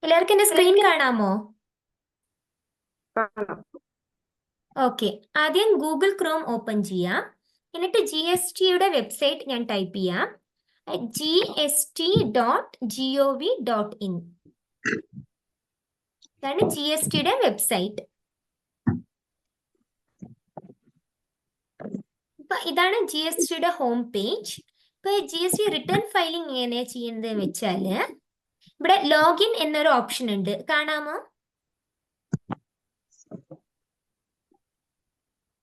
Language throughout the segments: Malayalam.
എല്ലാവർക്കും എന്റെ സ്ക്രീൻ കാണാമോ? ഓക്കെ, ആദ്യം ഗൂഗിൾ ക്രോം ഓപ്പൺ ചെയ്യാം. എന്നിട്ട് GSTയുടെ വെബ്സൈറ്റ് ഞാൻ ടൈപ്പ് ചെയ്യാം. gst.gov.in. ഇതാണ് GSTയുടെ വെബ്സൈറ്റ്. ഇപ്പൊ ഇതാണ് GSTയുടെ ഹോം പേജ്. ഇപ്പൊ GST റിട്ടേൺ ഫയലിംഗ് എങ്ങനെയാ ചെയ്യുന്നത് വെച്ചാല് ഇവിടെ ലോഗിൻ എന്നൊരു ഓപ്ഷൻ ഉണ്ട്, കാണാമോ?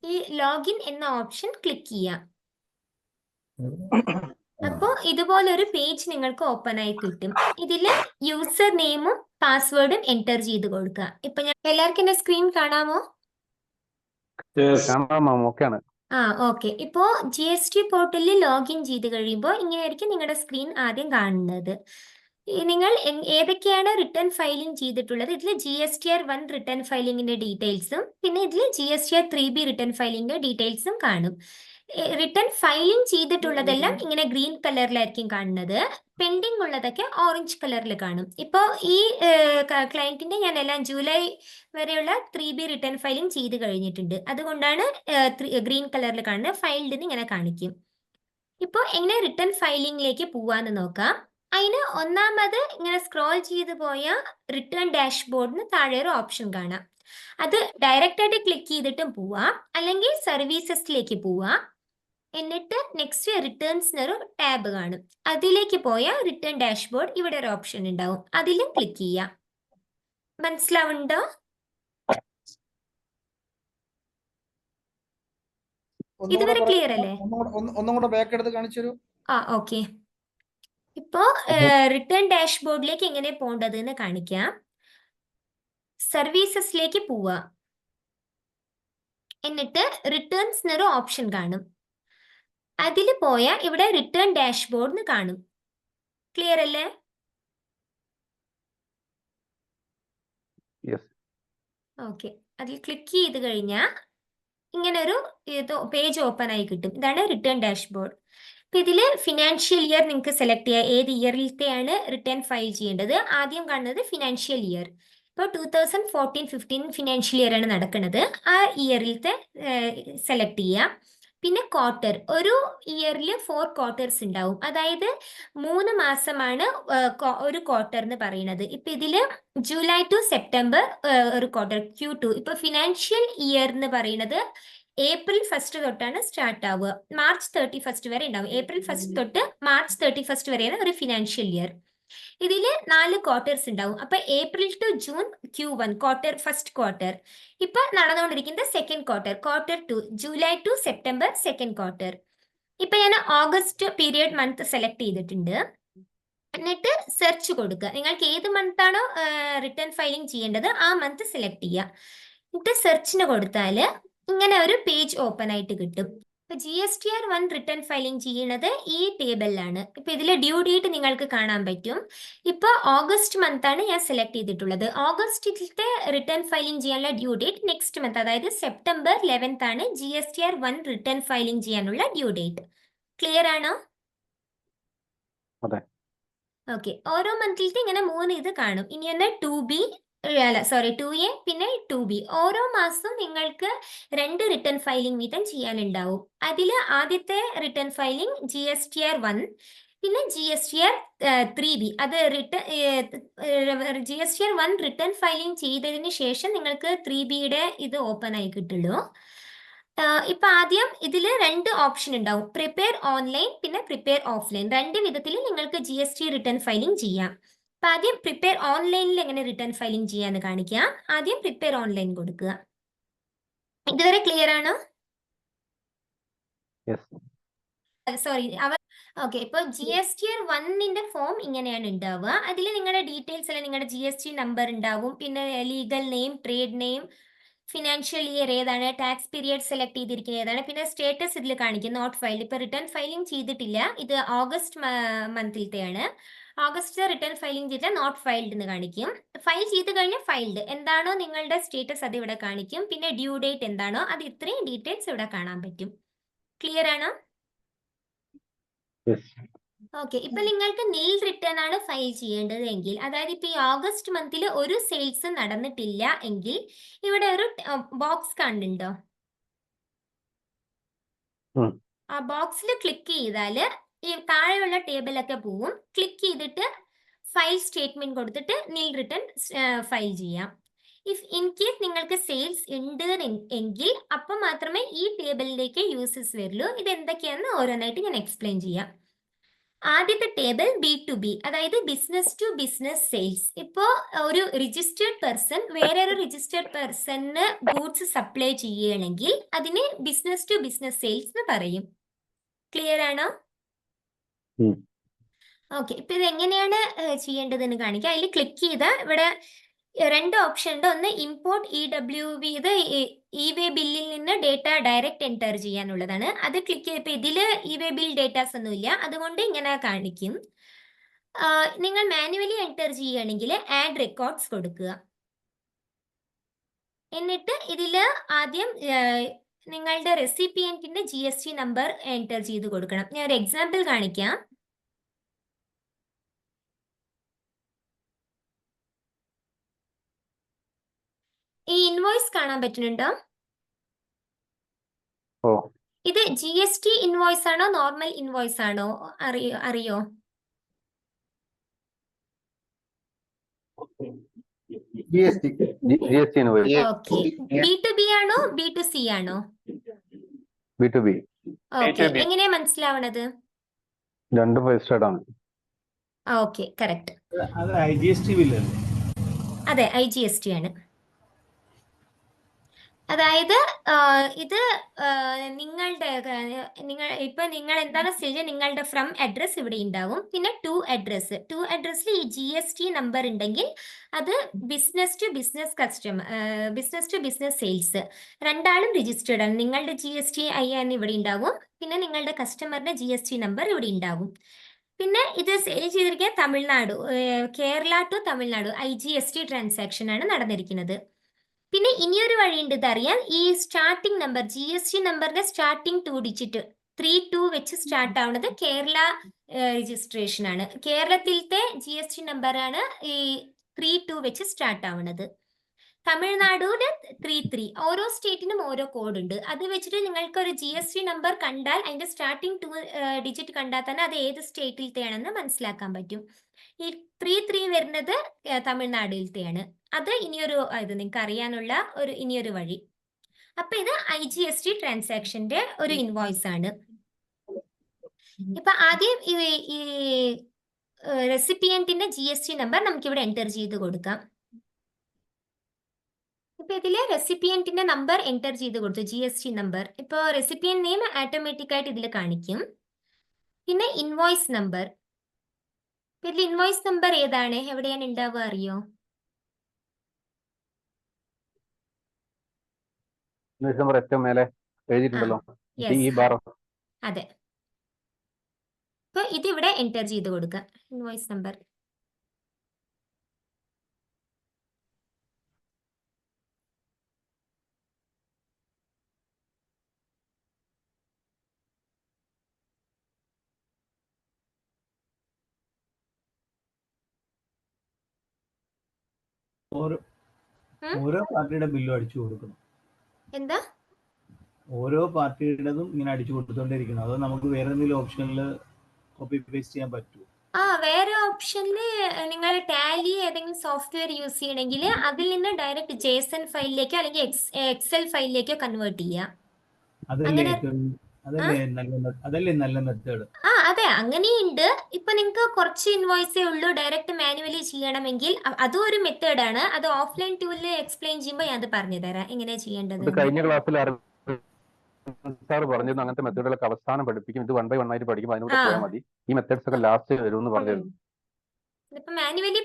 ഈ ലോഗിൻ എന്ന ഓപ്ഷൻ ക്ലിക്ക് ചെയ്യാം. അപ്പോ ഇതുപോലൊരു പേജ് നിങ്ങൾക്ക് ഓപ്പൺ ആയി കിട്ടും. ഇതില് യൂസർ നെയിമും പാസ്വേഡും എൻ്റർ ചെയ്ത് കൊടുക്കുക. ഇപ്പൊ ഞാൻ എല്ലാവർക്കും എന്റെ സ്ക്രീൻ കാണാമോ? ഓക്കെ. ഇപ്പോ GST പോർട്ടലിൽ ലോഗിൻ ചെയ്ത് കഴിയുമ്പോൾ ഇങ്ങനെയായിരിക്കും നിങ്ങളുടെ സ്ക്രീൻ ആദ്യം കാണുന്നത്. നിങ്ങൾ ഏതൊക്കെയാണ് റിട്ടേൺ ഫയലിംഗ് ചെയ്തിട്ടുള്ളത്, ഇതിൽ GSTR1 റിട്ടേൺ ഫയലിംഗിന്റെ ഡീറ്റെയിൽസും പിന്നെ ഇതിൽ GSTR3B റിട്ടേൺ ഫയലിംഗിന്റെ ഡീറ്റെയിൽസും കാണും. റിട്ടേൺ ഫയലിംഗ് ചെയ്തിട്ടുള്ളതെല്ലാം ഇങ്ങനെ ഗ്രീൻ കളറിലായിരിക്കും കാണുന്നത്, പെൻഡിങ് ഉള്ളതൊക്കെ ഓറഞ്ച് കളറിൽ കാണും. ഇപ്പോൾ ഈ ക്ലയന്റിന്റെ ഞാൻ എല്ലാം ജൂലൈ വരെയുള്ള 3B റിട്ടേൺ ഫയലിംഗ് ചെയ്ത് കഴിഞ്ഞിട്ടുണ്ട്, അതുകൊണ്ടാണ് ഗ്രീൻ കളറിൽ കാണുന്നത്. ഫയൽഡ് എന്ന് ഇങ്ങനെ കാണിക്കും. ഇപ്പോൾ എങ്ങനെ റിട്ടേൺ ഫയലിംഗിലേക്ക് പോവാന്ന് നോക്കാം. അതിന് ഒന്നാമത് ഇങ്ങനെ സ്ക്രോൾ ചെയ്ത് പോയാൽ റിട്ടേൺ ഡാഷ്ബോർഡിന് താഴെ ഒരു ഓപ്ഷൻ കാണാം. അത് ഡയറക്റ്റ് ആയിട്ട് ക്ലിക്ക് ചെയ്തിട്ടും പോവാം, അല്ലെങ്കിൽ സർവീസസിലേക്ക് പോവാം. എന്നിട്ട് നെക്സ്റ്റ് റിട്ടേൺസ് ഒരു ടാബ് കാണും, അതിലേക്ക് പോയാൽ റിട്ടേൺ ഡാഷ്ബോർഡ് ഇവിടെ ഒരു ഓപ്ഷൻ ഉണ്ടാവും, അതിലും ക്ലിക്ക് ചെയ്യാം. മനസ്സിലാവുണ്ടോ? ഇതുവരെ ക്ലിയർ അല്ലേ? ഒന്നും കൂടെ ബാക്ക് എടുത്ത് കാണിച്ചു. ഓക്കെ. ഇപ്പോ റിട്ടേൺ ഡാഷ്ബോർഡിലേക്ക് എങ്ങനെ പോകേണ്ടത് എന്ന് കാണിക്കാം. സർവീസസിലേക്ക് പോവുക, എന്നിട്ട് റിട്ടേൺസ് എന്നൊരു ഓപ്ഷൻ കാണും, അതിൽ പോയാൽ ഇവിടെ റിട്ടേൺ ഡാഷ്ബോർഡ് കാണും. ക്ലിയർ അല്ലേ? ഓക്കെ. അതിൽ ക്ലിക്ക് ചെയ്ത് കഴിഞ്ഞാൽ ഇങ്ങനെ ഒരു പേജ് ഓപ്പൺ ആയി കിട്ടും. ഇതാണ് റിട്ടേൺ ഡാഷ്ബോർഡ്. ഇപ്പൊ ഇതില് ഫിനാൻഷ്യൽ ഇയർ നിങ്ങൾക്ക് സെലക്ട് ചെയ്യാം, ഏത് ഇയറിലത്തെയാണ് റിട്ടേൺ ഫയൽ ചെയ്യേണ്ടത്. ആദ്യം കാണുന്നത് ഫിനാൻഷ്യൽ ഇയർ. ഇപ്പോൾ 2014-15 ഫിനാൻഷ്യൽ ഇയർ ആണ് നടക്കുന്നത്, ആ ഇയറിലത്തെ സെലക്ട് ചെയ്യാം. പിന്നെ ക്വാർട്ടർ, ഒരു ഇയറിൽ 4 ക്വാർട്ടേഴ്സ് ഉണ്ടാവും, അതായത് 3 മാസമാണ് ഒരു ക്വാർട്ടർ എന്ന് പറയുന്നത്. ഇപ്പൊ ഇതില് ജൂലൈ ടു സെപ്റ്റംബർ ഒരു ക്വാർട്ടർ Q2. ഇപ്പൊ ഫിനാൻഷ്യൽ ഇയർ എന്ന് പറയുന്നത് ഏപ്രിൽ 1 തൊട്ടാണ് സ്റ്റാർട്ട് ആവുക, മാർച്ച് 31 വരെ ഉണ്ടാവും. ഏപ്രിൽ 1 തൊട്ട് മാർച്ച് 31 വരെയാണ് ഒരു ഫിനാൻഷ്യൽ ഇയർ. ഇതില് 4 ക്വാർട്ടേഴ്സ് ഉണ്ടാവും. അപ്പൊ April to June Q1 quarter, first quarter. ഇപ്പൊ നടന്നുകൊണ്ടിരിക്കുന്നത് second quarter, quarter 2, July to September second quarter. ഇപ്പൊ ഞാൻ ഓഗസ്റ്റ് പീരിയഡ് മന്ത് സെലക്ട് ചെയ്തിട്ടുണ്ട്. എന്നിട്ട് സെർച്ച് കൊടുക്കുക, നിങ്ങൾക്ക് ഏത് മന്ത് ആണോ റിട്ടേൺ ഫയലിംഗ് ചെയ്യേണ്ടത് ആ മന്ത് സെലക്ട് ചെയ്യുക. എന്നിട്ട് സെർച്ചിന് കൊടുത്താൽ ഇങ്ങനെ ഒരു പേജ് ഓപ്പൺ ആയിട്ട് കിട്ടും. ഇപ്പൊ GSTR1 റിട്ടേൺ ഫയലിംഗ് ചെയ്യുന്നത് ഈ ടേബിളിലാണ്. ഇപ്പൊ ഇതിലെ ഡ്യൂ ഡേറ്റ് നിങ്ങൾക്ക് കാണാൻ പറ്റും. ഇപ്പൊ ഓഗസ്റ്റ് മന്ത് ആണ് ഞാൻ സെലക്ട് ചെയ്തിട്ടുള്ളത്. ഓഗസ്റ്റിലത്തെ റിട്ടേൺ ഫയലിംഗ് ചെയ്യാനുള്ള ഡ്യൂ ഡേറ്റ് നെക്സ്റ്റ് മന്ത്, അതായത് സെപ്റ്റംബർ 11th ആണ് GSTR1 റിട്ടേൺ ഫയലിംഗ് ചെയ്യാനുള്ള ഡ്യൂ ഡേറ്റ്. ക്ലിയർ ആണോ? ഓക്കെ. ഓരോ മന്തിലത്തെ ഇങ്ങനെ 3 ഇത് കാണും. ഇനി തന്നെ 2B, 2A പിന്നെ 2B. ഓരോ മാസവും നിങ്ങൾക്ക് 2 റിട്ടേൺ ഫയലിംഗ് വീതം ചെയ്യാനുണ്ടാവും. അതിൽ ആദ്യത്തെ റിട്ടേൺ ഫയലിംഗ് GSTR1, പിന്നെ GSTR3B. അത് GSTR1 റിട്ടേൺ ഫയലിംഗ് ചെയ്തതിന് ശേഷം നിങ്ങൾക്ക് 3Bയുടെ ഇത് ഓപ്പൺ ആയി കിട്ടുള്ളൂ. ഇപ്പൊ ആദ്യം ഇതിൽ 2 ഓപ്ഷൻ ഉണ്ടാവും, പ്രിപ്പയർ ഓൺലൈൻ പിന്നെ പ്രിപ്പയർ ഓഫ്ലൈൻ. 2 വിധത്തിൽ നിങ്ങൾക്ക് GST റിട്ടേൺ ഫയലിംഗ് ചെയ്യാം. അപ്പൊ ആദ്യം പ്രിപ്പയർ ഓൺലൈനിൽ എങ്ങനെ റിട്ടേൺ ഫയലിംഗ് ചെയ്യാന്ന് കാണിക്കാം. ആദ്യം പ്രിപ്പയർ ഓൺലൈൻ കൊടുക്കുക. ഇതുവരെ ക്ലിയർ ആണോ? സോറി. ഓക്കെ. ഇപ്പൊ GSTR1ന്റെ ഫോം ഇങ്ങനെയാണ് ഉണ്ടാവുക. അതിൽ നിങ്ങളുടെ ഡീറ്റെയിൽസ് എല്ലാം, നിങ്ങളുടെ GST നമ്പർ ഉണ്ടാവും, പിന്നെ legal name, trade name, financial year ഏതാണ്, ടാക്സ് പീരിയഡ് സെലക്ട് ചെയ്തിരിക്കുന്നത് ഏതാണ്, പിന്നെ സ്റ്റേറ്റസ് ഇതിൽ കാണിക്കും നോട്ട് ഫൈൽഡ്. ഇപ്പൊ റിട്ടേൺ ഫയലിംഗ് ചെയ്തിട്ടില്ല, ഇത് ഓഗസ്റ്റ് മന്തിലത്തെയാണ്. ഓഗസ്റ്റ് റിട്ടേൺ ഫയലിംഗ് ചെയ്താൽ നോട്ട് ഫൈൽഡ് എന്ന് കാണിക്കും. ഫയൽ ചെയ്ത് കഴിഞ്ഞാൽ ഫൈൽഡ് എന്താണോ നിങ്ങളുടെ സ്റ്റേറ്റസ് അത് ഇവിടെ കാണിക്കും. പിന്നെ ഡ്യൂ ഡേറ്റ് എന്താണോ അത്, ഇത്രയും ഡീറ്റെയിൽസ് ഇവിടെ കാണാൻ പറ്റും. ക്ലിയർ ആണോ? ഓക്കെ, ഇപ്പൊ നിങ്ങൾക്ക് നിൽ റിട്ടേൺ ആണ് ഫയൽ ചെയ്യേണ്ടത് എങ്കിൽ, അതായത് ഇപ്പൊ ഈ ഓഗസ്റ്റ് മന്തിൽ ഒരു സെയിൽസ് നടന്നിട്ടില്ല എങ്കിൽ ഇവിടെ ഒരു ബോക്സ് കാണുന്നുണ്ടോ? ഉം. ആ ബോക്സിൽ ക്ലിക്ക് ചെയ്താൽ ഈ താഴെയുള്ള ടേബിളൊക്കെ പോവും. ക്ലിക്ക് ചെയ്തിട്ട് ഫയൽ സ്റ്റേറ്റ്മെന്റ് കൊടുത്തിട്ട് നിൽ റിട്ടേൺ ഫയൽ ചെയ്യാം. ഇഫ് ഇൻ കേസ് നിങ്ങൾക്ക് സെയിൽസ് ഉണ്ട് എങ്കിൽ അപ്പം മാത്രമേ ഈ ടേബിളിലേക്ക് യൂസസ് വരുള്ളൂ. ഇത് എന്തൊക്കെയാണെന്ന് ഓരോന്നായിട്ട് ഞാൻ എക്സ്പ്ലെയിൻ ചെയ്യാം. ആദ്യത്തെ ടേബിൾ B2B, അതായത് ബിസിനസ് ടു ബിസിനസ് സെയിൽസ്. ഇപ്പോൾ ഒരു രജിസ്റ്റേർഡ് പേഴ്സൺ വേറൊരു രജിസ്റ്റേർഡ് പേഴ്സണിന് ഗൂഡ്സ് സപ്ലൈ ചെയ്യുകയാണെങ്കിൽ അതിന് ബിസിനസ് ടു ബിസിനസ് സെയിൽസ് എന്ന് പറയും. ക്ലിയർ ആണോ? ഉം. ഓക്കെ, ഇപ്പൊ ഇത് എങ്ങനെയാണ് ചെയ്യേണ്ടതെന്ന് കാണിക്കാം. അതിൽ ക്ലിക്ക് ചെയ്ത ഇവിടെ രണ്ട് ഓപ്ഷൻ ഉണ്ട്. ഒന്ന് ഇമ്പോർട്ട് EWB, ഇത് ഇ വേ ബില്ലിൽ നിന്ന് ഡേറ്റ ഡയറക്റ്റ് എൻറ്റർ ചെയ്യാനുള്ളതാണ്. അത് ക്ലിക്ക് ചെയ്തപ്പോൾ ഇതില് ഇ വേ ബിൽ ഡേറ്റാസ് ഒന്നുമില്ല, അതുകൊണ്ട് ഇങ്ങനെ കാണിക്കും. നിങ്ങൾ മാനുവലി എൻറ്റർ ചെയ്യുകയാണെങ്കിൽ ആഡ് റെക്കോർഡ്സ് കൊടുക്കുക. എന്നിട്ട് ഇതിൽ ആദ്യം നിങ്ങളുടെ റെസിപ്പിയന്റിന്റെ GST നമ്പർ എൻറ്റർ ചെയ്ത് കൊടുക്കണം. ഞാൻ ഒരു എക്സാമ്പിൾ കാണിക്കാം. ഈ ഇൻവോയ്സ് കാണാൻ പറ്റുന്നുണ്ടോ? ഓ ഇത് GST ഇൻവോയ്സ് ആണോ നോർമൽ ഇൻവോയ്സ് ആണോ അറിയോ? GST. GST ഓക്കെ, B2B ആണോ B2C ആണോ? B2B ഓക്കെ, എങ്ങനെയാ മനസ്സിലാവണത്? രണ്ടും രജിസ്റ്റേർഡ് ആണ്. Okay, correct. അത് IGST ബില്ലല്ലേ? അതെ, IGST ആണ്. അതായത് ഇത് നിങ്ങളുടെ നിങ്ങൾ എന്താണ് ചെയ്യുക, നിങ്ങളുടെ ഫ്രം അഡ്രസ് ഇവിടെ ഉണ്ടാവും. പിന്നെ ടു അഡ്രസ്സിൽ ഈ GST നമ്പർ ഉണ്ടെങ്കിൽ അത് business to business business to business sales രണ്ടാളും രജിസ്റ്റേർഡ് ആണ്. നിങ്ങളുടെ GST IN ഇവിടെ ഉണ്ടാവും, പിന്നെ നിങ്ങളുടെ കസ്റ്റമറിന്റെ GST നമ്പർ ഇവിടെ ഉണ്ടാവും. പിന്നെ ഇത് സെയിൽ ചെയ്തിരിക്കുക Tamil Nadu, Kerala to Tamil Nadu IGST transaction ആണ് നടന്നിരിക്കുന്നത്. പിന്നെ ഇനിയൊരു വഴിയുണ്ട് ഇതറിയാൻ. ഈ സ്റ്റാർട്ടിംഗ് നമ്പർ GST നമ്പറിന്റെ സ്റ്റാർട്ടിംഗ് 2 ഡിജിറ്റ് 32 വെച്ച് സ്റ്റാർട്ട് ആവുന്നത് കേരള രജിസ്ട്രേഷൻ ആണ്. കേരളത്തിലത്തെ GST നമ്പറാണ് ഈ 32 വെച്ച് സ്റ്റാർട്ട് ആവുന്നത്. തമിഴ്നാടുടെ 33. ഓരോ സ്റ്റേറ്റിനും ഓരോ കോഡ് ഉണ്ട്. അത് വെച്ചിട്ട് നിങ്ങൾക്ക് ഒരു GST നമ്പർ കണ്ടാൽ അതിന്റെ സ്റ്റാർട്ടിംഗ് 2 ഡിജിറ്റ് കണ്ടാൽ തന്നെ അത് ഏത് സ്റ്റേറ്റിലത്തെയാണെന്ന് മനസ്സിലാക്കാൻ പറ്റും. ഈ 33 വരുന്നത് തമിഴ്നാടിലത്തെയാണ്. അത് ഇനിയൊരു ഇത് നിങ്ങൾക്ക് അറിയാനുള്ള ഇനിയൊരു വഴി. അപ്പൊ ഇത് IGST ട്രാൻസാക്ഷന്റെ ഒരു ഇൻവോയ്സ് ആണ്. ഇപ്പൊ ആദ്യം ഈ റെസിപ്പിയന്റിന്റെ GST നമ്പർ നമുക്ക് ഇവിടെ എൻറ്റർ ചെയ്ത് കൊടുക്കാം. ഇപ്പൊ ഇതില് റെസിപ്പിയന്റിന്റെ നമ്പർ എൻറ്റർ ചെയ്ത് കൊടുത്തു, GST നമ്പർ. ഇപ്പൊ റെസിപ്പിയന്റ് നെയിം ഓട്ടോമാറ്റിക് ആയിട്ട് ഇതിൽ കാണിക്കും. പിന്നെ ഇൻവോയ്സ് നമ്പർ, ഇതിൽ ഇൻവോയ്സ് നമ്പർ ഏതാണ്, എവിടെയാണ് ഉണ്ടാവുക അറിയോ? നമ്പർ ഏറ്റവും മേലെ എഴുതിയിട്ടുണ്ടല്ലോ, yes. ഈ ബാർ. അതെ, ഇപ്പൊ ഇതിവിടെ എൻറ്റർ ചെയ്ത് കൊടുക്കാം ഇൻവോയ്സ് നമ്പർ. ഓരോ പാർട്ടിയുടെ ബില്ലും അടിച്ചു കൊടുക്കണം. എന്താ? ഓരോ പാർട്ടിയുടേതും ഇങ്ങനെ അടിച്ചു കൊടുത്തോണ്ടിരിക്കണം. അത് നമുക്ക് വേറെ എന്തെങ്കിലും ഓപ്ഷനിൽ കോപ്പി പേസ്റ്റ് ചെയ്യാൻ പറ്റുമോ? വേറെ ഓപ്ഷനില് നിങ്ങൾ ടാലി ഏതെങ്കിലും സോഫ്റ്റ്വെയർ യൂസ് ചെയ്യണമെങ്കിൽ അതിൽ നിന്ന് ഡയറക്റ്റ് JSON ഫയലിലേക്കോ അല്ലെങ്കിൽ എക്സൽ ഫയലിലേക്കോ കൺവേർട്ട് ചെയ്യാം. അതല്ലേ നല്ല മെത്തേഡ്. അതെ, അങ്ങനെയുണ്ട്. ഇപ്പൊ നിങ്ങൾക്ക് കുറച്ച് ഇൻവോയ്സേ ഉള്ളൂ ഡയറക്റ്റ് മാനുവലി ചെയ്യണമെങ്കിൽ അതും ഒരു മെത്തേഡാണ്. അത് ഓഫ്ലൈൻ ടൂളിൽ എക്സ്പ്ലെയിൻ ചെയ്യുമ്പോൾ ഞാൻ അത് പറഞ്ഞു തരാം എങ്ങനെയാ ചെയ്യേണ്ടത്. കഴിഞ്ഞ ക്ലാസ്സിൽ സാർ പറഞ്ഞിരുന്നു അങ്ങനത്തെ മെത്തേഡുകളൊക്കെ അവസാനം പഠിപ്പിക്കും. ഇത് 1 by 1 ആയിട്ട് പഠിക്കും, അതിനൂടെ പോയാൽ മതി. ഈ മെത്തേഡ്സ് ഒക്കെ ലാസ്റ്റ് വരുമെന്ന് പറഞ്ഞിരുന്നു. ഇപ്പൊ മാനുവലി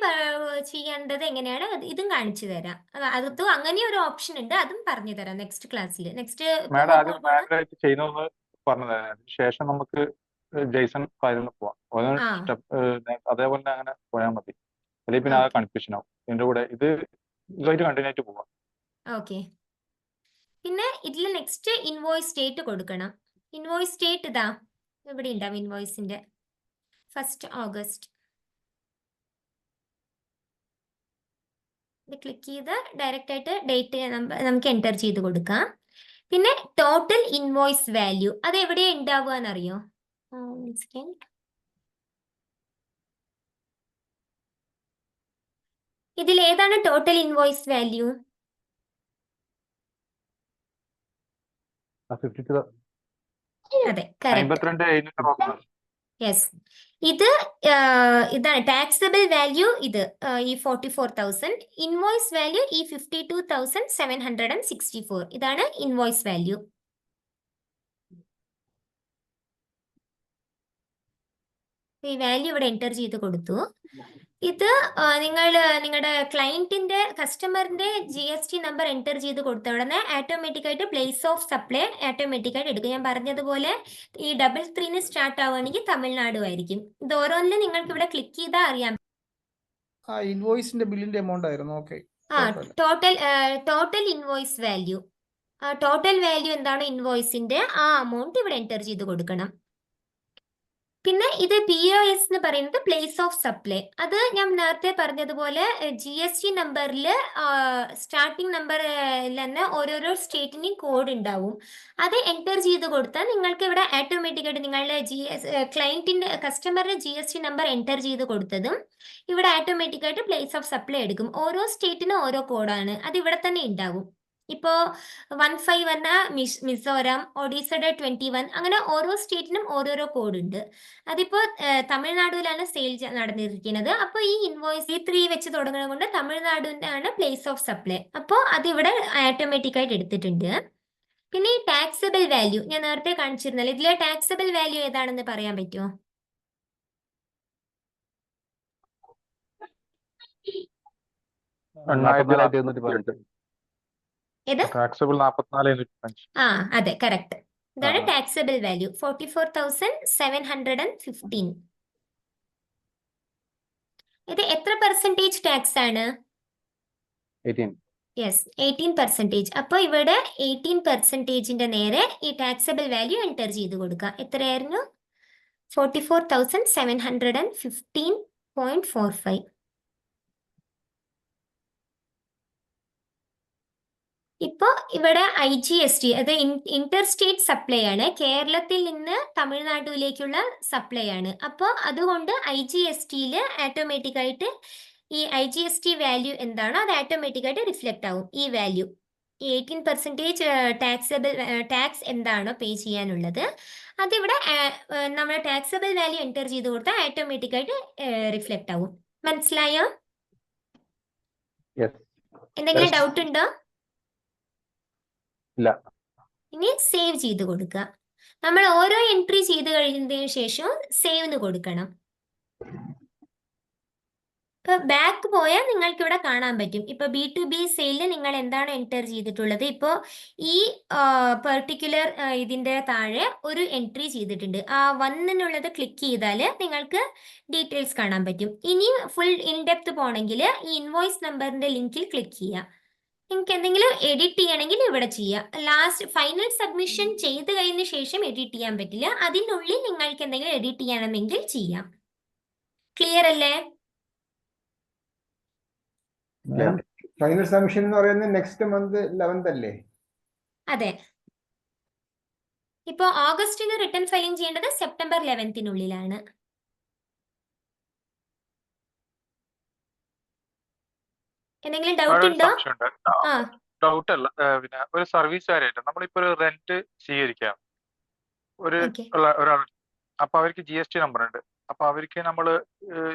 ചെയ്യേണ്ടത് എങ്ങനെയാണ് ഇതും കാണിച്ചു തരാം. അതും അങ്ങനെ ഒരു ഓപ്ഷൻ ഉണ്ട്, അതും പറഞ്ഞു തരാം നെക്സ്റ്റ് ക്ലാസ്സിൽ. ശേഷം നമുക്ക് ജെയ്സൺ ഫയലിൽ പോവാം. അതേപോലെ അങ്ങനെ പോയാൽ മതി, അല്ലെങ്കിൽ പിന്നെ ആ കൺഫ്യൂഷൻ ആവും. ഇതിന്റെ കൂടെ ഇതുമായിട്ട് കണ്ടിന്യൂ ആയിട്ട് പോവാം. ഓക്കെ, പിന്നെ ഇതിൽ നെക്സ്റ്റ് ഇൻവോയ്സ് സ്റ്റേറ്റ് കൊടുക്കണം. ഇൻവോയ്സ് സ്റ്റേറ്റ് ഇതാ ഇവിടെ ഉണ്ടാവും. ഇൻവോയ്സിന്റെ 1st ഓഗസ്റ്റ്. ഇത് ക്ലിക്ക് ചെയ്ത് ഡയറക്റ്റ് ആയിട്ട് ഡേറ്റ് നമുക്ക് എൻ്റർ ചെയ്ത് കൊടുക്കാം. പിന്നെ ടോട്ടൽ ഇൻവോയ്സ് വാല്യൂ അത് എവിടെയാ ഉണ്ടാവുക എന്നറിയോ? ഇതിൽ ഏതാണ് ടോട്ടൽ ഇൻവോയ്സ് വാല്യൂ? 52 അതെ, കറക്റ്റ്. 52,764. യെസ്, ഇത് ഇതാണ് ടാക്സബിൾ വാല്യൂ. ഇത് ഈ 44,000. ഇൻവോയ്സ് വാല്യൂ ഈ 52,764. ഇതാണ് ഇൻവോയ്സ് വാല്യൂ. ഈ വാല്യൂ ഇവിടെ എൻ്റർ ചെയ്ത് കൊടുത്തു. ഇത് നിങ്ങൾ നിങ്ങളുടെ ക്ലയന്റിന്റെ കസ്റ്റമറിന്റെ GST നമ്പർ എൻ്റർ ചെയ്ത് കൊടുത്ത ഉടനെ ഓട്ടോമാറ്റിക് ആയിട്ട് പ്ലേസ് ഓഫ് സപ്ലൈ ഓട്ടോമാറ്റിക് ആയിട്ട് എടുക്കും. ഞാൻ പറഞ്ഞതുപോലെ ഈ 33 സ്റ്റാർട്ട് ആവുകയാണെങ്കിൽ തമിഴ്നാട് ആയിരിക്കും. ഇത് ഓരോന്നിലും നിങ്ങൾക്ക് ഇവിടെ ക്ലിക്ക് ചെയ്താൽ അറിയാം. ഇൻവോയ്സിന്റെ ബില്ലിന്റെ എമൗണ്ട് ആയിരുന്നു. Okay, total invoice value. Total value എന്താണ് ഇൻവോയ്സിന്റെ ആ അമൗണ്ട് ഇവിടെ എൻ്റർ ചെയ്ത് കൊടുക്കണം. പിന്നെ ഇത് POS എന്ന് പറയുന്നത് പ്ലേസ് ഓഫ് സപ്ലൈ. അത് ഞാൻ നേരത്തെ പറഞ്ഞതുപോലെ GST നമ്പറിൽ സ്റ്റാർട്ടിംഗ് നമ്പറിൽ തന്നെ ഓരോരോ സ്റ്റേറ്റിനും കോഡ് ഉണ്ടാവും. അത് എൻ്റർ ചെയ്ത് കൊടുത്താൽ നിങ്ങൾക്ക് ഇവിടെ ഓട്ടോമാറ്റിക് ആയിട്ട് നിങ്ങളുടെ ക്ലയന്റിന്റെ കസ്റ്റമറുടെ GST നമ്പർ എൻ്റർ ചെയ്ത് കൊടുത്തതും ഇവിടെ ഓട്ടോമാറ്റിക് ആയിട്ട് പ്ലേസ് ഓഫ് സപ്ലൈ എടുക്കും. ഓരോ സ്റ്റേറ്റിനും ഓരോ കോഡാണ്, അത് ഇവിടെ തന്നെ ഉണ്ടാവും. ഇപ്പോ 15 വന്ന മിസോറാം, ഒഡീസയുടെ 21, അങ്ങനെ ഓരോ സ്റ്റേറ്റിനും ഓരോരോ കോഡ് ഉണ്ട്. അതിപ്പോ തമിഴ്നാടുവിലാണ് സെയിൽ നടന്നിരിക്കുന്നത്. അപ്പോൾ ഈ ഇൻവോയ്സ് ഈ 3 വെച്ച് തുടങ്ങുന്നത് കൊണ്ട് തമിഴ്നാടിന്റെ ആണ് പ്ലേസ് ഓഫ് സപ്ലൈ. അപ്പോൾ അതിവിടെ ഓട്ടോമാറ്റിക് ആയിട്ട് എടുത്തിട്ടുണ്ട്. പിന്നെ ഈ ടാക്സബിൾ വാല്യൂ ഞാൻ നേരത്തെ കാണിച്ചിരുന്നല്ലോ, ഇതിലെ ടാക്സബിൾ വാല്യൂ ഏതാണെന്ന് പറയാൻ പറ്റുമോ? ഏത്? ടാക്സബിൾ 44,705. അതെ, കറക്റ്റ്. ഇതാണ് ടാക്സബിൾ വാല്യൂ 44,715. ഇത് എത്ര പെർസെന്റേജ് ടാക്സ് ആണ്? 18. യെസ്, 18%. അപ്പോൾ ഇവിടെ 18%ന്റെ നേരെ ഈ ടാക്സബിൾ വാല്യൂ എൻ്റർ ചെയ്ത് കൊടുക്കുക. എത്രയായിരുന്നു? 44,715.45. ഇപ്പോൾ ഇവിടെ IGST അത് ഇന്റർ സ്റ്റേറ്റ് സപ്ലൈ ആണ്, കേരളത്തിൽ നിന്ന് തമിഴ്നാട്ടിലേക്കുള്ള സപ്ലൈ ആണ്. അപ്പോൾ അതുകൊണ്ട് IGSTയിൽ ഓട്ടോമാറ്റിക് ആയിട്ട് ഈ IGST വാല്യൂ എന്താണോ അത് ഓട്ടോമാറ്റിക് ആയിട്ട് റിഫ്ലക്റ്റ് ആവും. ഈ വാല്യൂ ഈ 18% ടാക്സ് എന്താണോ പേ ചെയ്യാനുള്ളത് അതിവിടെ നമ്മുടെ ടാക്സബിൾ വാല്യൂ എൻ്റർ ചെയ്ത് കൊടുത്താൽ ഓട്ടോമാറ്റിക് ആയിട്ട് റിഫ്ലക്റ്റ് ആവും. മനസ്സിലായോ? എന്തെങ്കിലും ഡൗട്ട് ഉണ്ടോ? ഇല്ല. ഇനി സേവ് ചെയ്ത് കൊടുക്കുക. നമ്മൾ ഓരോ എൻട്രി ചെയ്ത് കഴിഞ്ഞതിന് ശേഷം സേവ് കൊടുക്കണം. ഇപ്പൊ ബാക്ക് പോയാൽ നിങ്ങൾക്ക് ഇവിടെ കാണാൻ പറ്റും. ഇപ്പൊ B2B സെയിലിൽ നിങ്ങൾ എന്താണ് എൻ്റർ ചെയ്തിട്ടുള്ളത്. ഇപ്പോൾ ഈ പെർട്ടിക്കുലർ ഇതിന്റെ താഴെ ഒരു എൻട്രി ചെയ്തിട്ടുണ്ട്. ആ 1 ക്ലിക്ക് ചെയ്താൽ നിങ്ങൾക്ക് ഡീറ്റെയിൽസ് കാണാൻ പറ്റും. ഇനി ഫുൾ ഇൻഡെപ്ത് പോകണമെങ്കിൽ ഈ ഇൻവോയ്സ് നമ്പറിന്റെ ലിങ്കിൽ ക്ലിക്ക് ചെയ്യാം. നിങ്ങൾക്ക് എന്തെങ്കിലും എഡിറ്റ് ചെയ്യണമെങ്കിൽ ഇവിടെ ചെയ്യാം. ലാസ്റ്റ് ഫൈനൽ സബ്മിഷൻ ചെയ്ത് കഴിഞ്ഞ ശേഷം എഡിറ്റ് ചെയ്യാൻ പറ്റില്ല. അതിനുള്ളിൽ നിങ്ങൾക്ക് എന്തെങ്കിലും എഡിറ്റ് ചെയ്യണമെങ്കിൽ ചെയ്യാം. ക്ലിയർ അല്ലേ? ഫൈനൽ സബ്മിഷൻ എന്ന് പറയുന്നത് നെക്സ്റ്റ് മന്ത് 11th അല്ലേ? അതെ. ഇപ്പോൾ ഓഗസ്റ്റിന് റിട്ടേൺ ഫയലിംഗ് ചെയ്യേണ്ടത് സെപ്റ്റംബർ 11th എന്തെങ്കിലും ഡൗട്ട് ഉണ്ടോ? ഡൗട്ട് അല്ല, പിന്നെ ഒരു സർവീസുകാരായിട്ട് നമ്മളിപ്പോ ഒരു റെന്റ് സ്വീകരിക്കാം ഒരാൾ. അപ്പൊ അവർക്ക് GST നമ്പർ ഉണ്ട്. അപ്പൊ അവർക്ക് നമ്മൾ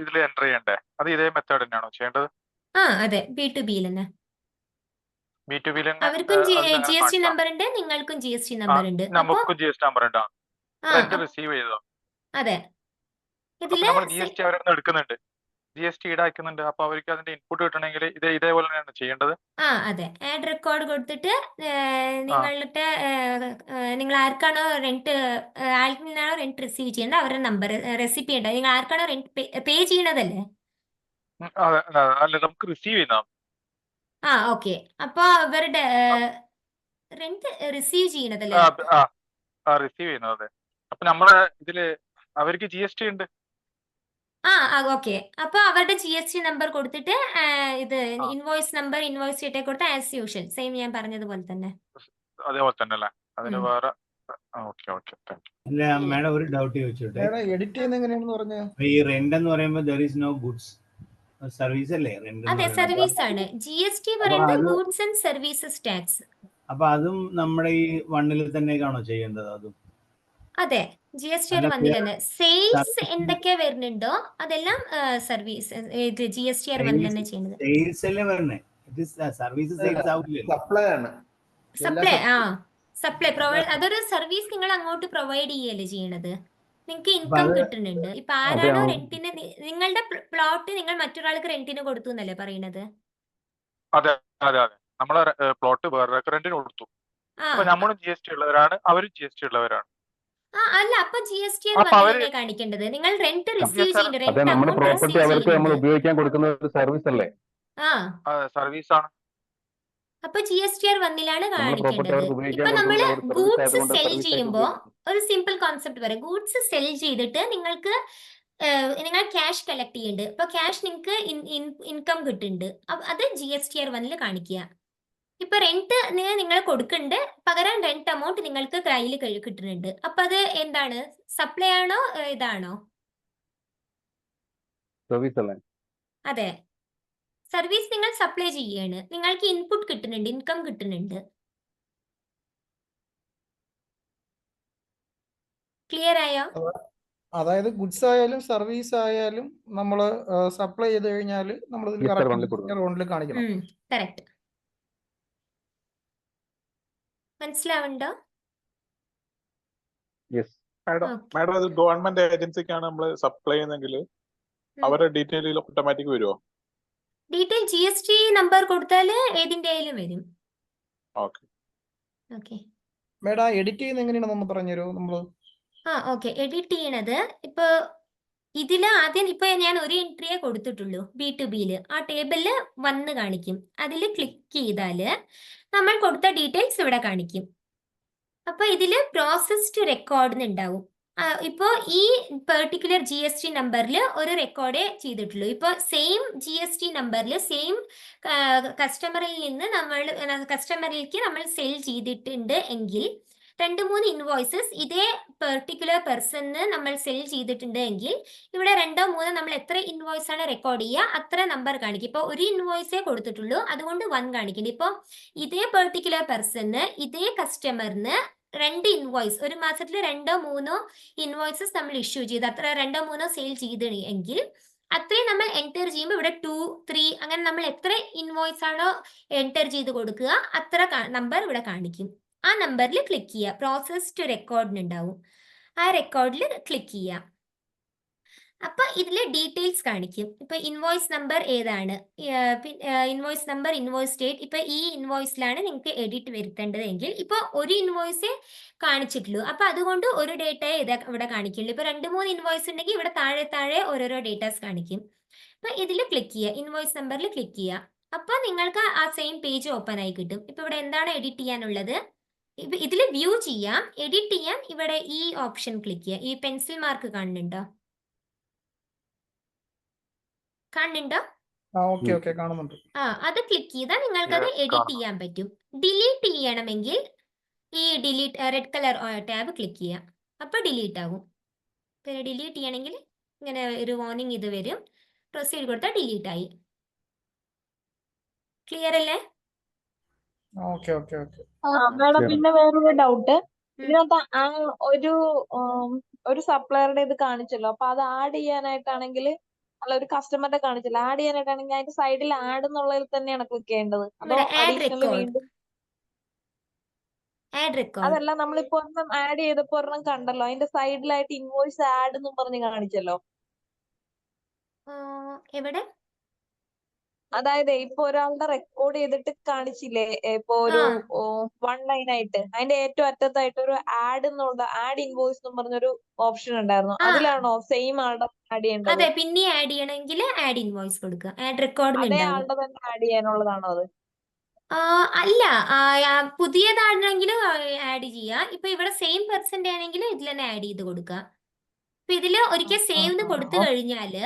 ഇതിൽ എൻ്റർ ചെയ്യണ്ടേ? അത് ഇതേ മെത്തേഡ് തന്നെയാണോ ചെയ്യേണ്ടത്? അതെ, B2B തന്നെ. B2B അവർക്കും GST നമ്പർ ഉണ്ട്, നിങ്ങൾക്കും GST നമ്പർ ഉണ്ട്. നമുക്കും GST നമ്പർ ഉണ്ടോ? റെന്റ് റിസീവ് ചെയ്തോ? അതെ. നമ്മൾ GST അവരൊന്നും എടുക്കുന്നുണ്ട്, GST ഈടാക്കുന്നുണ്ട്. അപ്പൊ അവർക്ക് അതിന്റെ ഇൻപുട്ട് കിട്ടണമെങ്കിൽ ഇതേപോലെ തന്നെയാണ് ചെയ്യേണ്ടത്? അതെ. ആഡ് റെക്കോർഡ് കൊടുത്തിട്ട് നിങ്ങൾ ആർക്കാണോ റെന്റ് റിസീവ് ചെയ്യേണ്ടത് അവരുടെ നമ്പർ റെസിപ്പി ചെയ്യേണ്ടത്. നിങ്ങൾ ആർക്കാണോ റെന്റ് പേ ചെയ്യണതല്ലേ? അല്ല, നമുക്ക് റിസീവ് ചെയ്യുന്ന. ഓക്കെ. അപ്പൊ അവരുടെ റെന്റ് റിസീവ് ചെയ്യണതല്ലേ? റിസീവ് ചെയ്യുന്നത്. അതെ. അപ്പൊ നമ്മളെ ഇതില് അവർക്ക് GST ഉണ്ട്. ഓക്കെ. അപ്പൊ അവരുടെ GST നമ്പർ കൊടുത്തിട്ട് ഇത് ആ. ഇൻവോയ്സ് നമ്പർ ഇൻവോയ്സ് ഡേറ്റ് കൊടുത്ത ആസ് യൂഷ്വൽ സെയിം ഞാൻ പറഞ്ഞതുപോലെ തന്നെ. അതേപോലെ തന്നെ അല്ലേ? അതിന് ഉം. വേറെ ഓക്കെ ഓക്കെ താങ്ക് യു. അല്ല മാഡം ഒരു ഡൗട്ട് ചോദിച്ചോട്ടെ. മേഡം എഡിറ്റ് ചെയ്യുന്ന എങ്ങനെയാണെന്ന് പറഞ്ഞ ഈ റെന്റ് എന്ന് പറയുമ്പോൾ there is no goods service അല്ലേ റെന്റ് എന്ന് അതെ, പറയുന്നത്? സർവീസ് ആണ്. GST അപ്പൊ പറയുന്നത് അത് ഗൂഡ്സ് ആൻഡ് സർവീസസ് ടാക്സ്. അപ്പൊ അതും നമ്മുടെ ഈ വണ്ണിൽ തന്നെയാണോ ചെയ്യേണ്ടത്? അതും അതെ, GST അല്ല വന്നിൽ തന്നെ സെയിൽസ് സർവീസ് എന്തൊക്കെ വരുന്നുണ്ടോ അതെല്ലാം സർവീസ് GST വന്നിൽ തന്നെ ചെയ്യുന്നത്. സെയിൽസ് അല്ലേ പറഞ്ഞേ? സർവീസ് സെയിൽസ് ആവില്ലല്ലോ. സപ്ലൈ ആണ്. സപ്ലൈ സപ്ലൈ പ്രൊവൈഡ്, അതൊരു സർവീസ് നിങ്ങൾ അങ്ങോട്ട് പ്രൊവൈഡ് ചെയ്യല്ലേ ചെയ്യണത്. നിങ്ങൾക്ക് അപ്പൊ ഇൻകം അത് കിട്ടുന്നുണ്ട്. ഇപ്പൊ അതെ ആരാണോ റെന്റിന് നിങ്ങളുടെ പ്ലോട്ട് നിങ്ങൾ മറ്റൊരാൾക്ക് റെന്റിന് കൊടുത്തു എന്നല്ലേ പറയണത്? അതെ അതെ അതെ, നമ്മളെ പ്ലോട്ട് വേറെ റെന്റിന് കൊടുത്തു. ആ അപ്പൊ നമ്മളും GST ഉള്ളവരാണ്, അവരും GST ഉള്ളവരാണ്. അല്ല, അപ്പൊ GST അപ്പൊ അവര് വന്നില്ലേ കാണിക്കേണ്ടത്? നിങ്ങൾ റെന്റ് റിസീവ് GSR ചെയ്യുന്നുണ്ട്, അതെ, റെന്റ് നമ്മുടെ amount പ്രോപ്പർട്ടി റിസീവ് അവർക്ക് നമ്മൾ ചെയ്യുന്നുണ്ട്. ഉപയോഗിക്കാൻ കൊടുക്കുന്ന ഒരു സർവീസ് അല്ലേ? സർവീസ് ആണ്. അപ്പൊ GST വന്നിലാണ് നമ്മുടെ പ്രോപ്പർട്ടി കാണിക്കേണ്ടത്. അവർക്ക് ഉപയോഗിക്കാൻ ഇപ്പൊ നമ്മള് കൊടുക്കുന്നത് ഒരു സർവീസ് ഗൂഡ്സ് ആയതുകൊണ്ട് സെൽ സർവീസ് ആയിട്ട് ചെയ്യുമ്പോ ഉപയോഗിക്കും. ഒരു സിമ്പിൾ കോൺസെപ്റ്റ് പറയാം. ഗൂഡ്സ് സെൽ ചെയ്തിട്ട് നിങ്ങൾ ക്യാഷ് കളക്ട് ചെയ്യുന്നുണ്ട്. അപ്പൊ ക്യാഷ് നിങ്ങൾക്ക് ഇൻകം കിട്ടുന്നുണ്ട്. അത് GST വന്നിൽ കാണിക്കുക. ഇപ്പൊ റെന്റ് നിങ്ങൾ കൊടുക്കുന്നുണ്ട്, പകരം റെന്റ് എമൗണ്ട് നിങ്ങൾക്ക് കയ്യിൽ കിട്ടുന്നുണ്ട്. അപ്പൊ അത് എന്താണ്? സപ്ലൈ ആണോ ഇതാണോ? സർവീസ് അല്ലേ? അതെ, സർവീസ് നിങ്ങൾ സപ്ലൈ ചെയ്യാണ്, നിങ്ങൾക്ക് ഇൻപുട്ട് കിട്ടുന്നുണ്ട്, ഇൻകം കിട്ടുന്നുണ്ട്. ക്ലിയർ ആയോ? അതായത് ഗുഡ്സ് ആയാലും സർവീസ് ആയാലും നമ്മൾ സപ്ലൈ ചെയ്ത് കഴിഞ്ഞാൽ നമ്മൾ ഇതിൽ GST വന്നിൽ കൊടുക്കണം. കറക്റ്റ് കാണിക്കണം. കറക്റ്റ്. മനസ്സിലാവുണ്ടോ? യെസ്. മാഡം അത് ഗവൺമെന്റ് ഏജൻസിക്കാണ് നമ്മൾ സപ്ലൈ ചെയ്യുന്നെങ്കിൽ അവരുടെ ഡീറ്റെയിൽ ഓട്ടോമാറ്റിക് വരുമോ? ഡീറ്റെയിൽ GST നമ്പർ കൊടുത്താൽ ഏതിന്റെ ആയാലും വരും. ഓക്കെ. ഓക്കെ. മേഡം എഡിറ്റ് ചെയ്യുന്ന എങ്ങനെയാണെന്ന് പറഞ്ഞുതരോ? നമ്മള് ഓക്കെ. എഡിറ്റ് ചെയ്യണത് ഇപ്പൊ ഇതിൽ ആദ്യം ഇപ്പൊ ഞാൻ ഒരു എൻട്രിയെ കൊടുത്തിട്ടുള്ളൂ B2Bയിൽ. ആ ടേബിളില് വന്ന് കാണിക്കും. അതിൽ ക്ലിക്ക് ചെയ്താല് നമ്മൾ കൊടുത്ത ഡീറ്റെയിൽസ് ഇവിടെ കാണിക്കും. അപ്പൊ ഇതില് പ്രോസസ്ഡ് റെക്കോർഡ് ഉണ്ടാവും. ഇപ്പോ ഈ പെർട്ടിക്കുലർ GST നമ്പറിൽ ഒരു റെക്കോർഡേ ചെയ്തിട്ടുള്ളൂ. ഇപ്പൊ സെയിം GST നമ്പറിൽ സെയിം കസ്റ്റമറിൽ നിന്ന് കസ്റ്റമറിലേക്ക് നമ്മൾ സെയിൽ ചെയ്തിട്ടുണ്ട് എങ്കിൽ 2-3 ഇൻവോയ്സസ് ഇതേ പെർട്ടിക്കുലർ പേഴ്സണിന് നമ്മൾ സെൽ ചെയ്തിട്ടുണ്ട് എങ്കിൽ ഇവിടെ 2-3 നമ്മൾ എത്ര ഇൻവോയ്സ് ആണ് റെക്കോർഡ് ചെയ്യുക അത്ര നമ്പർ കാണിക്കും. ഇപ്പൊ ഒരു ഇൻവോയ്സേ കൊടുത്തിട്ടുള്ളൂ, അതുകൊണ്ട് 1 കാണിക്കുന്നുണ്ട്. ഇപ്പൊ ഇതേ പെർട്ടിക്കുലർ പേഴ്സണിന് ഇതേ കസ്റ്റമറിന് 2 ഇൻവോയ്സ്, ഒരു മാസത്തിൽ 2-3 ഇൻവോയ്സസ് നമ്മൾ ഇഷ്യൂ ചെയ്ത് അത്ര 2-3 സെയിൽ ചെയ്ത് എങ്കിൽ അത്രയും നമ്മൾ എൻറ്റർ ചെയ്യുമ്പോൾ ഇവിടെ 2, 3 അങ്ങനെ നമ്മൾ എത്ര ഇൻവോയ്സ് ആണോ എൻറ്റർ ചെയ്ത് കൊടുക്കുക അത്ര നമ്പർ ഇവിടെ കാണിക്കും. ആ നമ്പറിൽ ക്ലിക്ക് ചെയ്യുക. പ്രോസസ്ഡ് റെക്കോർഡിനുണ്ടാവും. ആ റെക്കോർഡിൽ ക്ലിക്ക് ചെയ്യുക. അപ്പൊ ഇതില് ഡീറ്റെയിൽസ് കാണിക്കും. ഇപ്പൊ ഇൻവോയ്സ് നമ്പർ ഏതാണ്, ഇൻവോയ്സ് നമ്പർ, ഇൻവോയ്സ് ഡേറ്റ്. ഇപ്പൊ ഈ ഇൻവോയ്സിലാണ് നിങ്ങൾക്ക് എഡിറ്റ് വരുത്തേണ്ടതെങ്കിൽ ഇപ്പൊ ഒരു ഇൻവോയ്സേ കാണിച്ചിട്ടുള്ളൂ, അപ്പൊ അതുകൊണ്ട് ഒരു ഡേറ്റയെ ഇവിടെ കാണിക്കുള്ളൂ. ഇപ്പൊ 2-3 ഇൻവോയ്സ് ഉണ്ടെങ്കിൽ ഇവിടെ താഴെ ഓരോരോ ഡേറ്റാസ് കാണിക്കും. അപ്പൊ ഇതിൽ ക്ലിക്ക് ചെയ്യുക, ഇൻവോയ്സ് നമ്പറിൽ ക്ലിക്ക് ചെയ്യുക. അപ്പൊ നിങ്ങൾക്ക് ആ സെയിം പേജ് ഓപ്പൺ ആയി കിട്ടും. ഇപ്പൊ ഇവിടെ എന്താണ് എഡിറ്റ് ചെയ്യാനുള്ളത്? ഇതിൽ വ്യൂ ചെയ്യാം. എഡിറ്റ് ചെയ്യാൻ ഇവിടെ ഈ ഓപ്ഷൻ ക്ലിക്ക് ചെയ്യുക. ഈ പെൻസിൽ മാർക്ക് കാണുന്നുണ്ടോ? ഓക്കെ കാണുന്നുണ്ട്. അത് ക്ലിക്ക് ചെയ്താൽ നിങ്ങൾക്ക് അത് എഡിറ്റ് ചെയ്യാൻ പറ്റും. ഡിലീറ്റ് ചെയ്യണമെങ്കിൽ ഈ delete red colour tab click ചെയ്യാം. അപ്പൊ ഡിലീറ്റ് ആകും. പിന്നെ ഡിലീറ്റ് ചെയ്യണമെങ്കിൽ ഇങ്ങനെ ഒരു വാർണിംഗ് ഇത് വരും. പ്രൊസീഡ് കൊടുത്താൽ ഡിലീറ്റ് ആയി. ക്ലിയർ അല്ലേ? ഓക്കെ. മാഡം പിന്നെ വേറൊരു ഡൗട്ട്, ഇതിനകത്ത് ഒരു സപ്ലയറുടെ ഇത് കാണിച്ചല്ലോ, അപ്പൊ അത് ആഡ് ചെയ്യാനായിട്ടാണെങ്കിൽ അല്ല ഒരു കസ്റ്റമറുടെ കാണിച്ചല്ലോ, ആഡ് ചെയ്യാനായിട്ടാണെങ്കിൽ അതിന്റെ സൈഡിൽ ആഡ് എന്നുള്ളതിൽ തന്നെയാണ് ക്ലിക്ക് ചെയ്യേണ്ടത്, അതോ അഡീഷണൽ വീണ്ടും? അതല്ല, നമ്മളിപ്പോ ഒരെണ്ണം ആഡ് ചെയ്തപ്പോ ഒരെണ്ണം കണ്ടല്ലോ, അതിന്റെ സൈഡിലായിട്ട് ഇൻവോയ്സ് ആഡ് എന്നും പറഞ്ഞ് കാണിച്ചല്ലോ. എവിടെ? അതായത് ഇപ്പൊ ഒരാളുടെ റെക്കോർഡ് ചെയ്തിട്ട് കാണിച്ചില്ലേ, ഇപ്പൊ ഒരു 1 ലൈൻ ആയിട്ട് അതിന്റെ ഏറ്റവും അറ്റത്തായിട്ട് ഒരു ആഡ് ഇൻവോയ്സ് എന്ന് പറഞ്ഞൊരു ഓപ്ഷൻ ഉണ്ടായിരുന്നു. അതിലാണോ സെയിം ആളുടെ ആഡ് ചെയ്യേണ്ടത്? അതെ, പിന്നെ ആഡ് ചെയ്യണമെങ്കിൽ ആഡ് ഇൻവോയ്സ് കൊടുക്കുക. ആഡ് റെക്കോർഡ് അതേ ആളുടെ തന്നെ ആഡ് ചെയ്യാനുള്ളതാണോ അത്? അല്ല, പുതിയതാണെങ്കിലും ആഡ് ചെയ്യാം. ഇപ്പൊ ഇവിടെ സെയിം പേഴ്സന്റെ ആണെങ്കിൽ ഇതിൽ തന്നെ ആഡ് ചെയ്ത് കൊടുക്കുക. അപ്പൊ ഇതില് ഒരിക്കൽ സേവ് എന്ന് കൊടുത്തു ആ. കഴിഞ്ഞാല്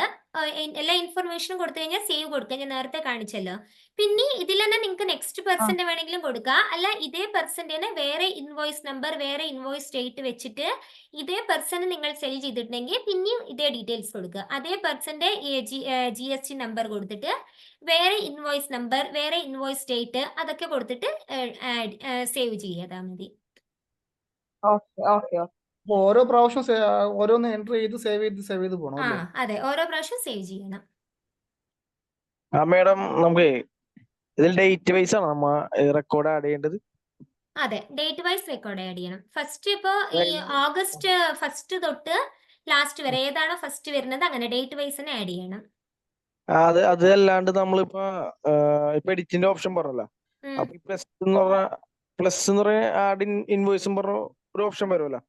എല്ലാ ഇൻഫർമേഷനും കൊടുത്തു കഴിഞ്ഞാൽ സേവ് കൊടുക്കുക. ഞാൻ നേരത്തെ കാണിച്ചല്ലോ. പിന്നെ ഇതിൽ തന്നെ നിങ്ങൾക്ക് നെക്സ്റ്റ് പെർസെന്റ് വേണമെങ്കിലും കൊടുക്കുക. അല്ല ഇതേ പെർസെന്റിന് വേറെ ഇൻവോയ്സ് നമ്പർ, വേറെ ഇൻവോയ്സ് ഡേറ്റ് വെച്ചിട്ട് ഇതേ പെർസെന്റ് നിങ്ങൾ സെൽ ചെയ്തിട്ടുണ്ടെങ്കിൽ പിന്നെയും ഇതേ ഡീറ്റെയിൽസ് കൊടുക്കുക. അതേ പെർസെന്റ് GST നമ്പർ കൊടുത്തിട്ട് വേറെ ഇൻവോയ്സ് നമ്പർ, വേറെ ഇൻവോയ്സ് ഡേറ്റ് അതൊക്കെ കൊടുത്തിട്ട് സേവ് ചെയ്താൽ മതി. Okay okay okay. അപ്പൊ ഓരോ പ്രാവശ്യം ഓരോന്ന് എൻട്രി ചെയ്ത് സേവ് ചെയ്ത് പോകണം ആ അല്ലേ? അതെ, ഓരോ പ്രാവശ്യം സേവ് ചെയ്യണം. ആ മേഡം, നമുക്ക് ഇതിൽ ഡേറ്റ് വൈസ് ആണ് നമ്മ റെക്കോർഡ് ആഡ് ചെയ്യേണ്ടത്. അതെ, ഡേറ്റ് വൈസ് റെക്കോർഡ് ആഡ് ചെയ്യണം. ഫസ്റ്റ് ഇപ്പോ ഈ ഓഗസ്റ്റ് 1 തൊട്ട് ലാസ്റ്റ് വരെ ഏതാണോ ഫസ്റ്റ് വരുന്നത് അങ്ങനെ ഡേറ്റ് വൈസ് തന്നെ ആഡ് ചെയ്യണം. അത് അല്ലാണ്ട് നമ്മളിപ്പോ ഇപ്പൊ എഡിറ്റിന്റെ ഓപ്ഷൻ പറഞ്ഞല്ലോ. ഉം. അപ്പൊ പ്ലസ് എന്ന് പറഞ്ഞ ആഡ് ഇൻവോയ്സും പറഞ്ഞ ഒരു ഓപ്ഷൻ വരുമല്ലോ.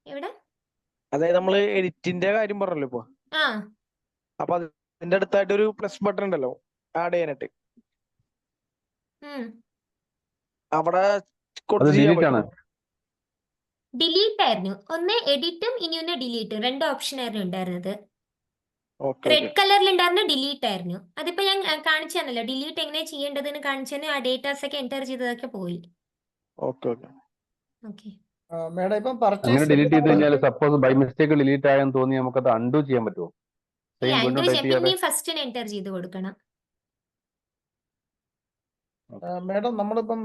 എവിടെ? അതായത് നമ്മള് എഡിറ്റിന്റെ കാര്യം പറഞ്ഞല്ലോ ഇപ്പൊ. ആ അപ്പൊ അതിന്റെ അടുത്തായിട്ട് ഒരു പ്ലസ് ബട്ടൺ ഉണ്ടല്ലോ ആഡ് ചെയ്യാനായിട്ട്. ഉം അവിടെ അത് കൊടുത്ത് ചെയ്യാൻ ഡിലീറ്റ് ആണ്. പറ്റുമോ? ഡിലീറ്റ് ആയിരുന്നു. ഒന്ന് എഡിറ്റും ഇനി ഒന്ന് ഡിലീറ്റും, രണ്ട് ഓപ്ഷൻ ആയിരുന്നു ഉണ്ടായിരുന്നത്. ഓക്കെ റെഡ് കളറിൽ ഉണ്ടായിരുന്ന ഡിലീറ്റ് ആയിരുന്നു. അതിപ്പോ ഞാൻ കാണിച്ചു തന്നല്ലോ, ഡിലീറ്റ് എങ്ങനെ ചെയ്യേണ്ടതെന്ന് കാണിച്ചു തന്നെ. ആ ഡേറ്റാസ് ഒക്കെ എൻ്റർ ചെയ്തതൊക്കെ പോയി. Okay okay. ഓക്കെ. മേഡം ഇപ്പം അങ്ങനെ പർച്ചേസ് ഡിലീറ്റ് ചെയ്ത് കഴിഞ്ഞാൽ സപ്പോസ് ബൈ മിസ്റ്റേക്ക് ഡിലീറ്റ് ആയെന്ന് തോന്നി നമുക്കത് അൺഡു ചെയ്യാൻ പറ്റുമോ? ഇല്ല, സെയിം വീണ്ടും എൻ്റർ ടൈപ്പ് ചെയ്യാം. ചെയ്യാതെ. പിന്നെയും ഫസ്റ്റിന് എൻ്റർ ചെയ്ത് കൊടുക്കണം. മേഡം നമ്മളിപ്പം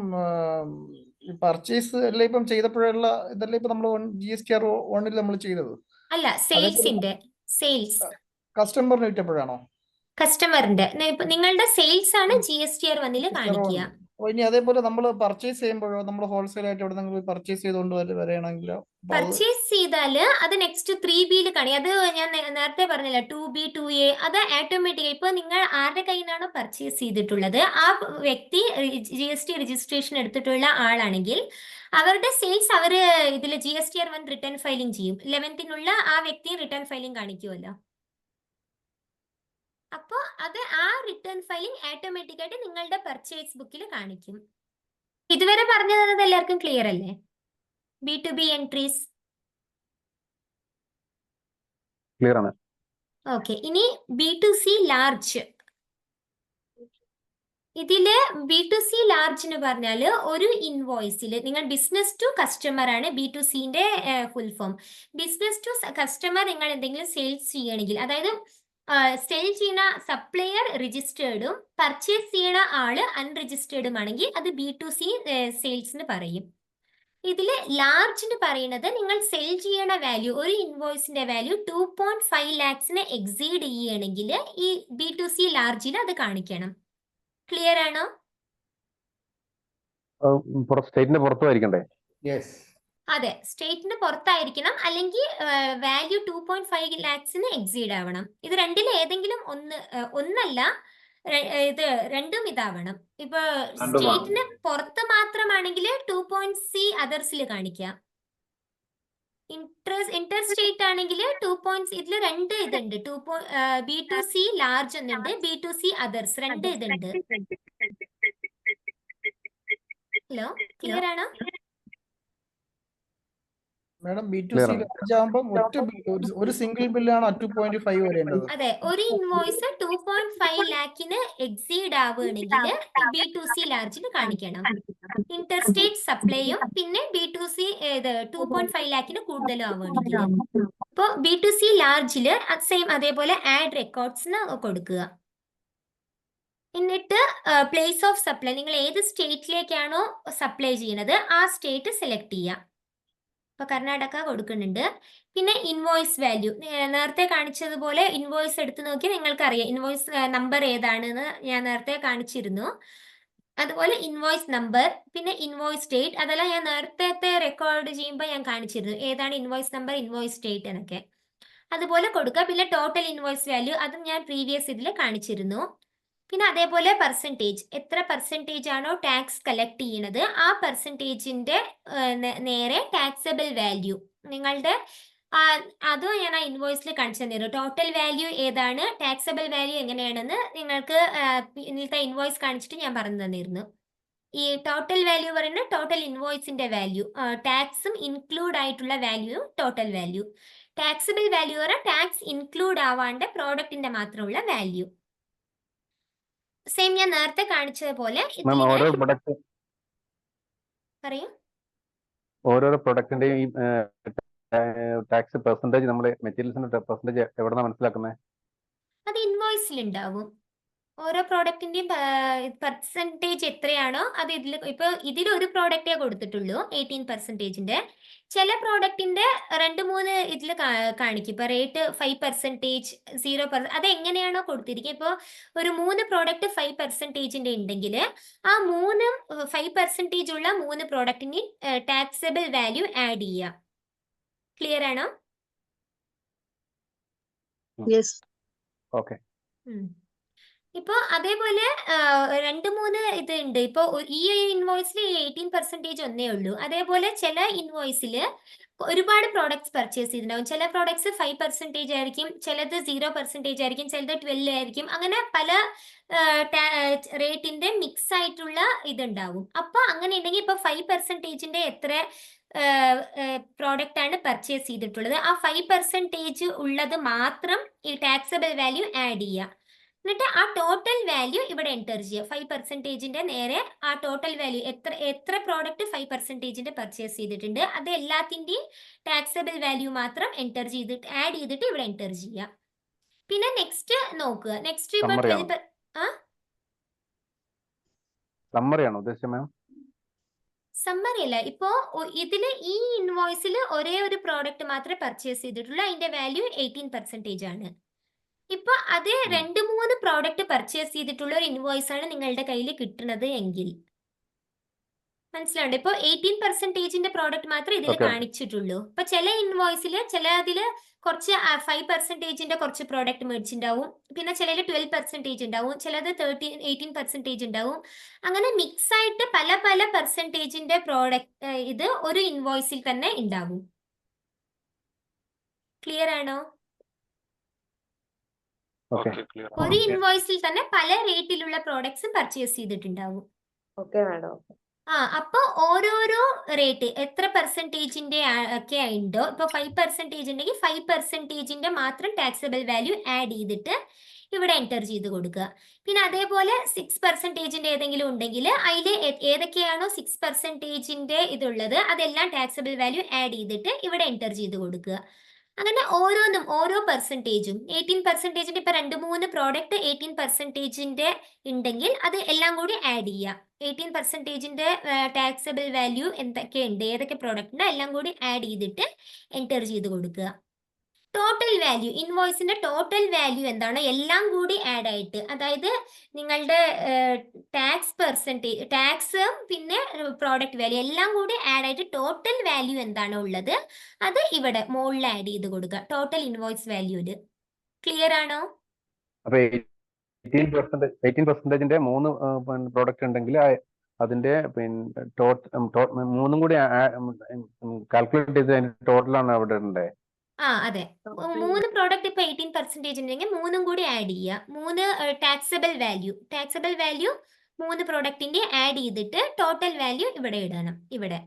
പർച്ചേസ് അല്ലേ ഇപ്പം ചെയ്തപ്പോഴുള്ള ഇതല്ലേ ഇപ്പൊ നമ്മൾ GSTR 1 നമ്മൾ ചെയ്തത്? അല്ല, സെയിൽസിന്റെ സെയിൽസ് കസ്റ്റമറിന് വിറ്റപ്പോഴാണോ? കസ്റ്റമറിന്റെ നിങ്ങളുടെ സെയിൽസ് ആണ് GSTR 1 കാണിക്കുക. ഇനി അതേപോലെ നമ്മൾ പർച്ചേസ് ചെയ്യുമ്പോഴോ നമ്മൾ ഹോൾസെയിൽ ആയിട്ട് എവിടെ നിങ്ങൾ പർച്ചേസ് ചെയ്തുകൊണ്ട് വരികയാണെങ്കിലോ പർച്ചേസ് ചെയ്താല് അത് നെക്സ്റ്റ് 3Bയിൽ കാണി. അത് ഞാൻ നേരത്തെ പറഞ്ഞില്ല, 2B 2A അത് ഓട്ടോമാറ്റിക്. ഇപ്പൊ നിങ്ങൾ ആരുടെ കയ്യിൽ നിന്നാണോ പർച്ചേസ് ചെയ്തിട്ടുള്ളത് ആ വ്യക്തി GST രജിസ്ട്രേഷൻ എടുത്തിട്ടുള്ള ആളാണെങ്കിൽ അവരുടെ സെയിൽസ് അവര് ഇതിൽ GSTR 1 റിട്ടേൺ ഫയലിംഗ് ചെയ്യും. 11th ആ വ്യക്തി റിട്ടേൺ ഫയലിംഗ് കാണിക്കുമല്ലോ. അപ്പോൾ അത് ആ റിട്ടേൺ ഫയലിംഗ് ഓട്ടോമാറ്റിക് ആയിട്ട് നിങ്ങളുടെ പർച്ചേസ് ബുക്കിൽ കാണിക്കും. ഇതുവരെ പറഞ്ഞു തന്നത് എല്ലാവർക്കും ക്ലിയർ അല്ലേ? B2B എൻട്രീസ് ക്ലിയർ ആണ്. ഓക്കെ. ഇനി B2C ലാർജ്. ഇതില് B2C ലാർജ് എന്ന് പറഞ്ഞാൽ ഒരു ഇൻവോയ്സിൽ നിങ്ങൾ ബിസിനസ് ടു കസ്റ്റമർ ആണ് B2Cന്റെ full form. Business to customer നിങ്ങൾ എന്തെങ്കിലും സെയിൽസ് ചെയ്യണമെങ്കിൽ, അതായത് സെയിൽ ചെയ്യുന്ന സപ്ലയർ രജിസ്റ്റേർഡും പർച്ചേസ് ചെയ്യണ ആള് അൺരജിസ്റ്റേർഡും ആണെങ്കിൽ അത് B2C സെയിൽസ് എന്ന് പറയും. ഇതിൽ ലാർജ് എന്ന് പറയുന്നത് നിങ്ങൾ സെൽ ചെയ്യണ വാല്യൂ, ഒരു ഇൻവോയ്സിന്റെ വാല്യൂ 2.5 lakhs എക്സീഡ് ചെയ്യണമെങ്കിൽ ഈ B2C ലാർജിൽ അത് കാണിക്കണം. ക്ലിയർ ആണോ? സ്റ്റേറ്റിന്റെ പുറത്തുമായിരിക്കണ്ടേ? യെസ്. അതെ, സ്റ്റേറ്റിന് പുറത്തായിരിക്കണം, അല്ലെങ്കിൽ വാല്യൂ 2.5 lakhs എക്സീഡ് ആവണം. ഇത് രണ്ടിൽ ഏതെങ്കിലും ഒന്നല്ല, ഇത് രണ്ടും ഇതാവണം. ഇപ്പൊ സ്റ്റേറ്റിന് പുറത്ത് മാത്രമാണെങ്കിൽ 2.C അതർസിൽ കാണിക്കാം. ഇന്റർ സ്റ്റേറ്റ് ആണെങ്കിൽ 2. ഇതിൽ രണ്ട് ഇതുണ്ട്. B2C ലാർജ് എന്നുണ്ട്, B2C അതർസ്, രണ്ട് ഇതുണ്ട്. ഹലോ, ക്ലിയർ ആണോ? മാഡം B2C ലാർജ് ആകുമ്പോൾ ഒരു സിംഗിൾ ബില്ലാണ് 2.5 വരേണ്ടത്. അതെ, ഒരു ഇൻവോയ്സ് 2.5 lakh എക്സീഡ് ആവുകയാണെങ്കിൽ B2C ലാർജിന് കാണിക്കണം. ഇന്റർ സ്റ്റേറ്റ് സപ്ലൈയും പിന്നെ B2C 2.5 lakh കൂടുതലും ആവുകയാണെങ്കിൽ. ഇപ്പോൾ B2C ലാർജില് സെയിം അതേപോലെ ആഡ് റെക്കോർഡ്സ് കൊടുക്കുക. എന്നിട്ട് പ്ലേസ് ഓഫ് സപ്ലൈ, നിങ്ങൾ ഏത് സ്റ്റേറ്റിലേക്കാണോ സപ്ലൈ ചെയ്യുന്നത് ആ സ്റ്റേറ്റ് സെലക്ട് ചെയ്യാം. ഇപ്പൊ കർണാടക കൊടുക്കുന്നുണ്ട്. പിന്നെ ഇൻവോയ്സ് വാല്യൂ നേരത്തെ കാണിച്ചതുപോലെ ഇൻവോയ്സ് എടുത്ത് നോക്കി നിങ്ങൾക്കറിയാം ഇൻവോയ്സ് നമ്പർ ഏതാണെന്ന് ഞാൻ നേരത്തെ കാണിച്ചിരുന്നു. അതുപോലെ ഇൻവോയ്സ് നമ്പർ, പിന്നെ ഇൻവോയ്സ് ഡേറ്റ്, അതെല്ലാം ഞാൻ നേരത്തെ റെക്കോർഡ് ചെയ്യുമ്പോൾ ഞാൻ കാണിച്ചിരുന്നു ഏതാണ് ഇൻവോയ്സ് നമ്പർ, ഇൻവോയ്സ് ഡേറ്റ് എന്നൊക്കെ. അതുപോലെ കൊടുക്കുക. പിന്നെ ടോട്ടൽ ഇൻവോയ്സ് വാല്യൂ അതും ഞാൻ പ്രീവിയസ് ഇതിൽ കാണിച്ചിരുന്നു. പിന്നെ അതേപോലെ പെർസെൻറ്റേജ്, എത്ര പെർസെൻറ്റേജ് ആണോ ടാക്സ് കളക്ട് ചെയ്യണത് ആ പെർസെൻറ്റേജിന്റെ നേരെ ടാക്സബിൾ വാല്യൂ നിങ്ങളുടെ അതും ഞാൻ ആ ഇൻവോയ്സിൽ കാണിച്ചു തന്നിരുന്നു. ടോട്ടൽ വാല്യൂ ഏതാണ്, ടാക്സബിൾ വാല്യൂ എങ്ങനെയാണെന്ന് നിങ്ങൾക്ക് ഇന്നത്തെ ഇൻവോയ്സ് കാണിച്ചിട്ട് ഞാൻ പറഞ്ഞു തന്നിരുന്നു. ഈ ടോട്ടൽ വാല്യൂ പറയുന്നത് ടോട്ടൽ ഇൻവോയ്സിന്റെ വാല്യൂ, ടാക്സും ഇൻക്ലൂഡ് ആയിട്ടുള്ള value total value. Taxable value പറഞ്ഞാൽ ടാക്സ് ഇൻക്ലൂഡ് ആവാണ്ട് പ്രോഡക്റ്റിന്റെ മാത്രമുള്ള വാല്യൂ. സെയിം ഞാൻ നേരത്തെ കാണിച്ചതുപോലെ മാം ഇതിനെ ഓരോ പ്രൊഡക്റ്റ് പറയൂ. ഓരോരോ പ്രൊഡക്റ്റിന്റെയും ടാക്സ് പെർസെന്റേജ് നമ്മുടെ മെറ്റീരിയൽസിന്റെ പെർസെന്റേജ് എവിടെന്നാ മനസ്സിലാക്കുന്നത്? അത് ഇൻവോയ്സിൽ ഉണ്ടാവും. ഓരോ പ്രോഡക്റ്റിന്റെയും പെർസെൻറ്റേജ് എത്രയാണോ അത് ഇതിൽ ഒരു പ്രോഡക്റ്റേ കൊടുത്തിട്ടുള്ളൂ 18%. ചില പ്രോഡക്റ്റിന്റെ 2-3 ഇതിൽ കാണിക്കും. ഇപ്പൊ റേറ്റ് 5%, 0%, അത് എങ്ങനെയാണോ കൊടുത്തിരിക്കുക. ഇപ്പോൾ ഒരു 3 പ്രോഡക്റ്റ് 5%ന്റെ ഉണ്ടെങ്കിൽ ആ 5% ഉള്ള 3 പ്രോഡക്റ്റിന് ടാക്സബിൾ വാല്യൂ ആഡ് ചെയ്യുക. ക്ലിയർ ആണോ? ഓക്കെ. ഇപ്പൊ അതേപോലെ 2-3 ഇത് ഉണ്ട്. ഇപ്പൊ ഈ ഇൻവോയ്സിൽ 18% ഒന്നേ ഉള്ളൂ. അതേപോലെ ചില ഇൻവോയ്സിൽ ഒരുപാട് പ്രോഡക്ട്സ് പർച്ചേസ് ചെയ്തിട്ടുണ്ടാവും. ചില പ്രോഡക്ട്സ് 5% ആയിരിക്കും, ചിലത് 0% ആയിരിക്കും, ചിലത് 12 ആയിരിക്കും. അങ്ങനെ പല റേറ്റിന്റെ മിക്സ് ആയിട്ടുള്ള ഇതുണ്ടാവും. അപ്പൊ അങ്ങനെ ഉണ്ടെങ്കിൽ ഇപ്പൊ 5%ന്റെ എത്ര പ്രോഡക്റ്റ് ആണ് പർച്ചേസ് ചെയ്തിട്ടുള്ളത്, ആ 5% ഉള്ളത് മാത്രം ഈ ടാക്സബിൾ വാല്യൂ ആഡ് ചെയ്യുക. എന്നിട്ട് ആ ടോട്ടൽ വാല്യൂ ഇവിടെ എൻറ്റർ ചെയ്യുക. 5%ന്റെ നേരെ ആ ടോട്ടൽ വാല്യൂ എത്ര പ്രോഡക്റ്റ് 5%ന്റെ പർച്ചേസ് ചെയ്തിട്ടുണ്ട് അത് എല്ലാത്തിൻ്റെയും ടാക്സബിൾ വാല്യൂ മാത്രം എൻറ്റർ ചെയ്തിട്ട് ആഡ് ചെയ്തിട്ട് ഇവിടെ എൻറ്റർ ചെയ്യുക. പിന്നെ നെക്സ്റ്റ് നോക്കുക. നെക്സ്റ്റ് ഇപ്പോൾ Summary ആണോ? സമ്മറി ആണോ ഉദ്ദേശിച്ചത് മാം? സമ്മറി അല്ല. ഇപ്പോ ഇതില് ഈ ഇൻവോയ്സിൽ ഒരേ ഒരു പ്രോഡക്റ്റ് മാത്രമേ പർച്ചേസ് ചെയ്തിട്ടുള്ളൂ, അതിന്റെ വാല്യൂ 18% ആണ്. ഇപ്പൊ അതേ 2-3 പ്രോഡക്റ്റ് പർച്ചേസ് ചെയ്തിട്ടുള്ള ഒരു ഇൻവോയ്സ് ആണ് നിങ്ങളുടെ കയ്യിൽ കിട്ടുന്നത് എങ്കിൽ മനസ്സിലാവുണ്ട്. ഇപ്പൊ 18%ന്റെ പ്രോഡക്റ്റ് മാത്രമേ ഇതിൽ Okay. കാണിച്ചിട്ടുള്ളൂ. ഇപ്പൊ ചില ഇൻവോയ്സിൽ ചിലതിൽ കുറച്ച് 5%ന്റെ കുറച്ച് പ്രോഡക്റ്റ് മേടിച്ചിട്ടുണ്ടാവും, പിന്നെ ചിലതിൽ 12% ഉണ്ടാവും, ചിലത് 18% ഉണ്ടാവും. അങ്ങനെ മിക്സ് ആയിട്ട് പല പല പെർസെൻറ്റേജിന്റെ പ്രോഡക്റ്റ് ഇത് ഒരു ഇൻവോയ്സിൽ തന്നെ ഉണ്ടാവും. ക്ലിയർ ആണോ? ഓക്കെ. ക്ലിയർ. ഒരു ഇൻവോയ്സിൽ തന്നെ പല റേറ്റിലുള്ള പ്രോഡക്ട്സ് പർച്ചേസ് ചെയ്തിട്ടുണ്ടാവും. Okay madam. അപ്പൊ ഓരോരോ റേറ്റ് എത്ര പെർസെൻറ്റേജിന്റെ ഒക്കെ ഉണ്ടോ, ഇപ്പൊ 5% ഉണ്ടെങ്കിൽ 5%ന്റെ മാത്രം ടാക്സബിൾ വാല്യൂ ആഡ് ചെയ്തിട്ട് ഇവിടെ എൻറ്റർ ചെയ്ത് കൊടുക്കുക. പിന്നെ അതേപോലെ 6%ന്റെ ഏതെങ്കിലും ഉണ്ടെങ്കിൽ അതിൽ ഏതൊക്കെയാണോ 6%ന്റെ ഇതുള്ളത് അതെല്ലാം ടാക്സബിൾ വാല്യൂ ആഡ് ചെയ്തിട്ട് ഇവിടെ എൻറ്റർ ചെയ്ത് കൊടുക്കുക. അങ്ങനെ ഓരോന്നും ഓരോ പെർസെൻറ്റേജും 18%ന്റെ ഇപ്പൊ 2-3 പ്രോഡക്റ്റ് 18%ന്റെ ഉണ്ടെങ്കിൽ അത് എല്ലാം കൂടി ആഡ് ചെയ്യുക. 18%ന്റെ ടാക്സബിൾ വാല്യൂ എന്തൊക്കെയുണ്ട്, ഏതൊക്കെ പ്രോഡക്റ്റ് ഉണ്ട് എല്ലാം കൂടി ആഡ് ചെയ്തിട്ട് എൻറ്റർ ചെയ്ത് കൊടുക്കുക. ടോട്ടൽ വാല്യൂ, ഇൻവോയ്സിന്റെ ടോട്ടൽ വാല്യൂ എന്താണോ എല്ലാം കൂടി ആഡ് ആയിട്ട്, അതായത് നിങ്ങളുടെ ടാക്സും പിന്നെ പ്രോഡക്റ്റ് വാല്യൂ എല്ലാം കൂടി ആഡ് ആയിട്ട് ടോട്ടൽ വാല്യൂ എന്താണോ ഉള്ളത് അത് ഇവിടെ മുകളിൽ ആഡ് ചെയ്ത് കൊടുക്കുക. Total invoice വാല്യൂല്. ക്ലിയർ ആണോ? അപ്പൊ 18%ന്റെ 3 പ്രോഡക്റ്റ് ഉണ്ടെങ്കിൽ അതിന്റെ പിന്നെ മൂന്നും കൂടി കാൽക്കുലേറ്റ് ചെയ്ത് അതിന്റെ ടോട്ടലാണ് അവിടെ ഉണ്ട്. അതെ. 3 പ്രോഡക്റ്റ് ഇപ്പൊ 18% ഉണ്ടെങ്കിൽ 3 കൂടി ആഡ് ചെയ്യുക. 3 ടാക്സബിൾ വാല്യൂ 3 പ്രോഡക്റ്റിന്റെ ആഡ് ചെയ്തിട്ട് ടോട്ടൽ വാല്യൂ ഇവിടെ ഇടണം. ഇവിടെ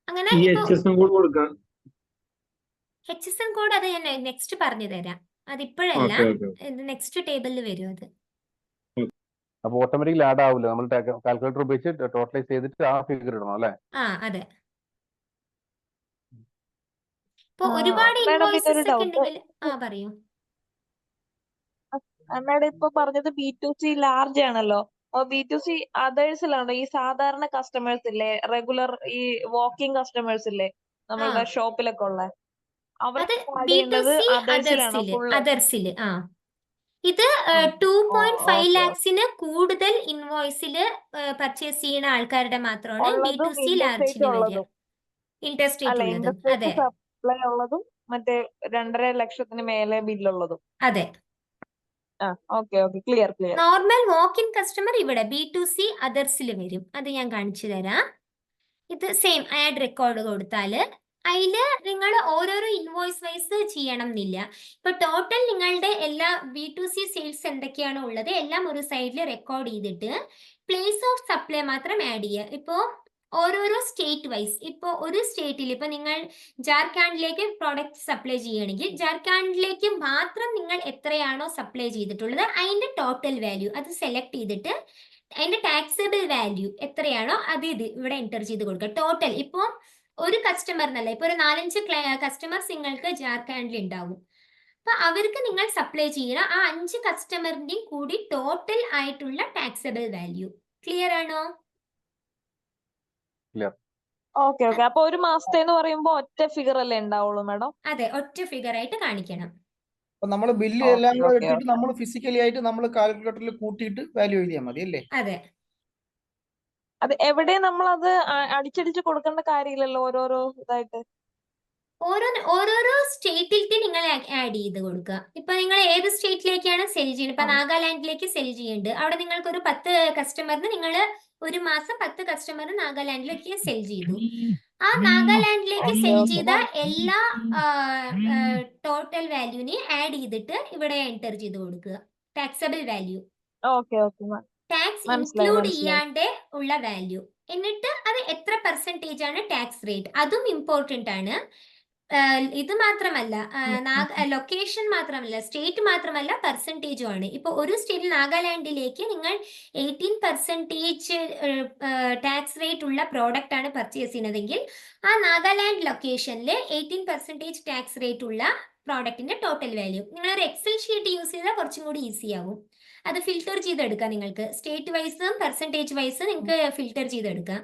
അങ്ങനെ HSN കോഡ് അത് ഞാൻ നെക്സ്റ്റ് പറഞ്ഞു തരാം. അതിപ്പോഴല്ല, നെക്സ്റ്റ് ടേബിളിൽ വരും അത്. അപ്പൊ ഓട്ടോമാറ്റിക്കലി ആഡ് ആവില്ല, നമ്മൾ കാൽക്കുലേറ്റർ ഉപയോഗിച്ച് ടോട്ടലൈസ് ചെയ്തിട്ട് ആ ഫിഗർ ഇടണം അല്ലേ? അതെ. ഇപ്പൊ ഒരുപാട് മാഡം ഇൻവോയ്സസ് ഇതൊരു ഒക്കെ ഡൗട്ട്. ഉണ്ടെങ്കിൽ പറയൂ. മാഡം ഇപ്പൊ പറഞ്ഞത് B2C ലാർജ് ആണല്ലോ. അപ്പൊ B2C അതേഴ്സിലാണോ ഈ സാധാരണ കസ്റ്റമേഴ്സ് ഇല്ലേ, റെഗുലർ ഈ വാക്കിംഗ് കസ്റ്റമേഴ്സ് ഇല്ലേ നമ്മളുടെ ഷോപ്പിലൊക്കെ ഉള്ള അത് അവർക്ക് ആഡ് B2C ചെയ്യേണ്ടത് അതേഴ്സിലാണോ അതർസില് ഇത് 2.5 ലാക്സിന് കൂടുതൽ ഇൻവോയ്സില് പർച്ചേസ് ചെയ്യുന്ന ആൾക്കാരുടെ മാത്രമാണ് ഉള്ളതും B2C ലാർജിന് വരിക. ഉള്ളതും ഇൻട്രസ്റ്റേറ്റ് അല്ല, ഉള്ളതും. ഇൻഡസ്ട്രിക്ക് അതെ സപ്ലൈ ഉള്ളതും മറ്റേ 2.5 ലക്ഷത്തിന് മേലെ ബില്ലുള്ളതും. അതെ. Okay clear. Normal walk in customer ഇവിടെ B2C അതർസിൽ വരും. അത് ഞാൻ കാണിച്ചു തരാം. ഇത് സെയിം ആഡ് റെക്കോർഡ് കൊടുത്താല് അതില് നിങ്ങൾ ഓരോരോ ഇൻവോയ്സ് വൈസ് ചെയ്യണം എന്നില്ല. ഇപ്പൊ ടോട്ടൽ നിങ്ങളുടെ എല്ലാ B2C സെയിൽസ് എന്തൊക്കെയാണോ ഉള്ളത് എല്ലാം ഒരു സൈഡിൽ റെക്കോർഡ് ചെയ്തിട്ട് പ്ലേസ് ഓഫ് സപ്ലൈ മാത്രം ആഡ് ചെയ്യുക. ഇപ്പോ ഓരോരോ സ്റ്റേറ്റ് വൈസ്. ഇപ്പോൾ ഒരു സ്റ്റേറ്റിൽ ഇപ്പോൾ നിങ്ങൾ ജാർഖണ്ഡിലേക്ക് പ്രോഡക്റ്റ് സപ്ലൈ ചെയ്യുകയാണെങ്കിൽ ജാർഖണ്ഡിലേക്ക് മാത്രം നിങ്ങൾ എത്രയാണോ സപ്ലൈ ചെയ്തിട്ടുള്ളത് അതിന്റെ ടോട്ടൽ വാല്യൂ അത് സെലക്ട് ചെയ്തിട്ട് അതിന്റെ ടാക്സബിൾ വാല്യൂ എത്രയാണോ അത് ഇവിടെ എൻ്റർ ചെയ്ത് കൊടുക്കുക. ടോട്ടൽ ഇപ്പോൾ ഒരു കസ്റ്റമറിനല്ല, ഇപ്പോൾ ഒരു 4-5 കസ്റ്റമേഴ്സ് നിങ്ങൾക്ക് ജാർഖണ്ഡിൽ ഉണ്ടാവും. അപ്പൊ അവർക്ക് നിങ്ങൾ സപ്ലൈ ചെയ്യുന്ന ആ 5 കസ്റ്റമറിന്റെയും കൂടി ടോട്ടൽ ആയിട്ടുള്ള ടാക്സബിൾ വാല്യൂ. ക്ലിയർ ആണോ? Okay okay. അപ്പൊ ഒരു മാസത്തെ എന്ന് പറയുമ്പോ ഒറ്റ ഫിഗർ അല്ലേ ഉണ്ടാവുള്ളൂ മാഡം? അതെ, ഒറ്റ ഫിഗർ ആയിട്ട് കാണിക്കണം. അപ്പൊ നമ്മൾ ബില്ല് ഓക്കെ എല്ലാം കൂടെ ഓക്കെ എടുത്തിട്ട് ഓക്കെ. നമ്മൾ ഫിസിക്കലി ആയിട്ട് നമ്മൾ കാൽക്കുലേറ്ററിൽ കൂട്ടിയിട്ട് വാല്യൂ എഴുതിയാൽ മതി അല്ലേ? അതെ, അത് എവിടെ നമ്മളത് അടിച്ചടിച്ച് കൊടുക്കേണ്ട കാര്യമില്ലല്ലോ ഓരോരോ ഇതായിട്ട്. ഓരോരോ സ്റ്റേറ്റിലേക്ക് നിങ്ങൾ ആഡ് ചെയ്ത് കൊടുക്കുക. ഇപ്പൊ നിങ്ങൾ ഏത് സ്റ്റേറ്റിലേക്കാണ് സെൽ ചെയ്യുന്നത്? ഇപ്പൊ നാഗാലാൻഡിലേക്ക് സെൽ ചെയ്യുന്നുണ്ട്, അവിടെ നിങ്ങൾക്ക് ഒരു 10 കസ്റ്റമറിന് നിങ്ങൾ ഒരു മാസം 10 കസ്റ്റമർ നാഗാലാൻഡിലേക്ക് സെൽ ചെയ്തു. ആ നാഗാലാൻഡിലേക്ക് ഓക്കെ സെൽ ഓക്കെ. ചെയ്ത എല്ലാ ടോട്ടൽ വാല്യൂനെ ആഡ് ചെയ്തിട്ട് ഇവിടെ എൻ്റർ ചെയ്ത് കൊടുക്കുക taxable value. Okay okay tax മനസ്സിലായി ഇൻക്ലൂഡ് മനസ്സിലായി. ചെയ്യാണ്ട് ഉള്ള വാല്യൂ. എന്നിട്ട് അത് എത്ര പെർസെൻറ്റേജ് ആണ് ടാക്സ് റേറ്റ്, അതും ഇമ്പോർട്ടൻ്റ് ആണ്. ഇത് മാത്രമല്ല, ലൊക്കേഷൻ മാത്രമല്ല, സ്റ്റേറ്റ് മാത്രമല്ല, പെർസെൻറ്റേജും ആണ്. ഇപ്പോൾ ഒരു സ്റ്റേറ്റിൽ നാഗാലാൻഡിലേക്ക് നിങ്ങൾ 18% ടാക്സ് റേറ്റ് ഉള്ള പ്രോഡക്റ്റ് ആണ് പർച്ചേസ് ചെയ്യുന്നതെങ്കിൽ ആ നാഗാലാൻഡ് ലൊക്കേഷനിൽ 18% ടാക്സ് റേറ്റ് ഉള്ള പ്രോഡക്റ്റിന്റെ ടോട്ടൽ വാല്യൂ നിങ്ങളൊരു എക്സൽ ഷീറ്റ് യൂസ് ചെയ്താൽ കുറച്ചും കൂടി ഈസി ആവും. അത് ഫിൽറ്റർ ചെയ്തെടുക്കാം. നിങ്ങൾക്ക് സ്റ്റേറ്റ് വൈസും പെർസെൻറ്റേജ് വൈസും നിങ്ങൾക്ക് ഫിൽറ്റർ ചെയ്തെടുക്കാം.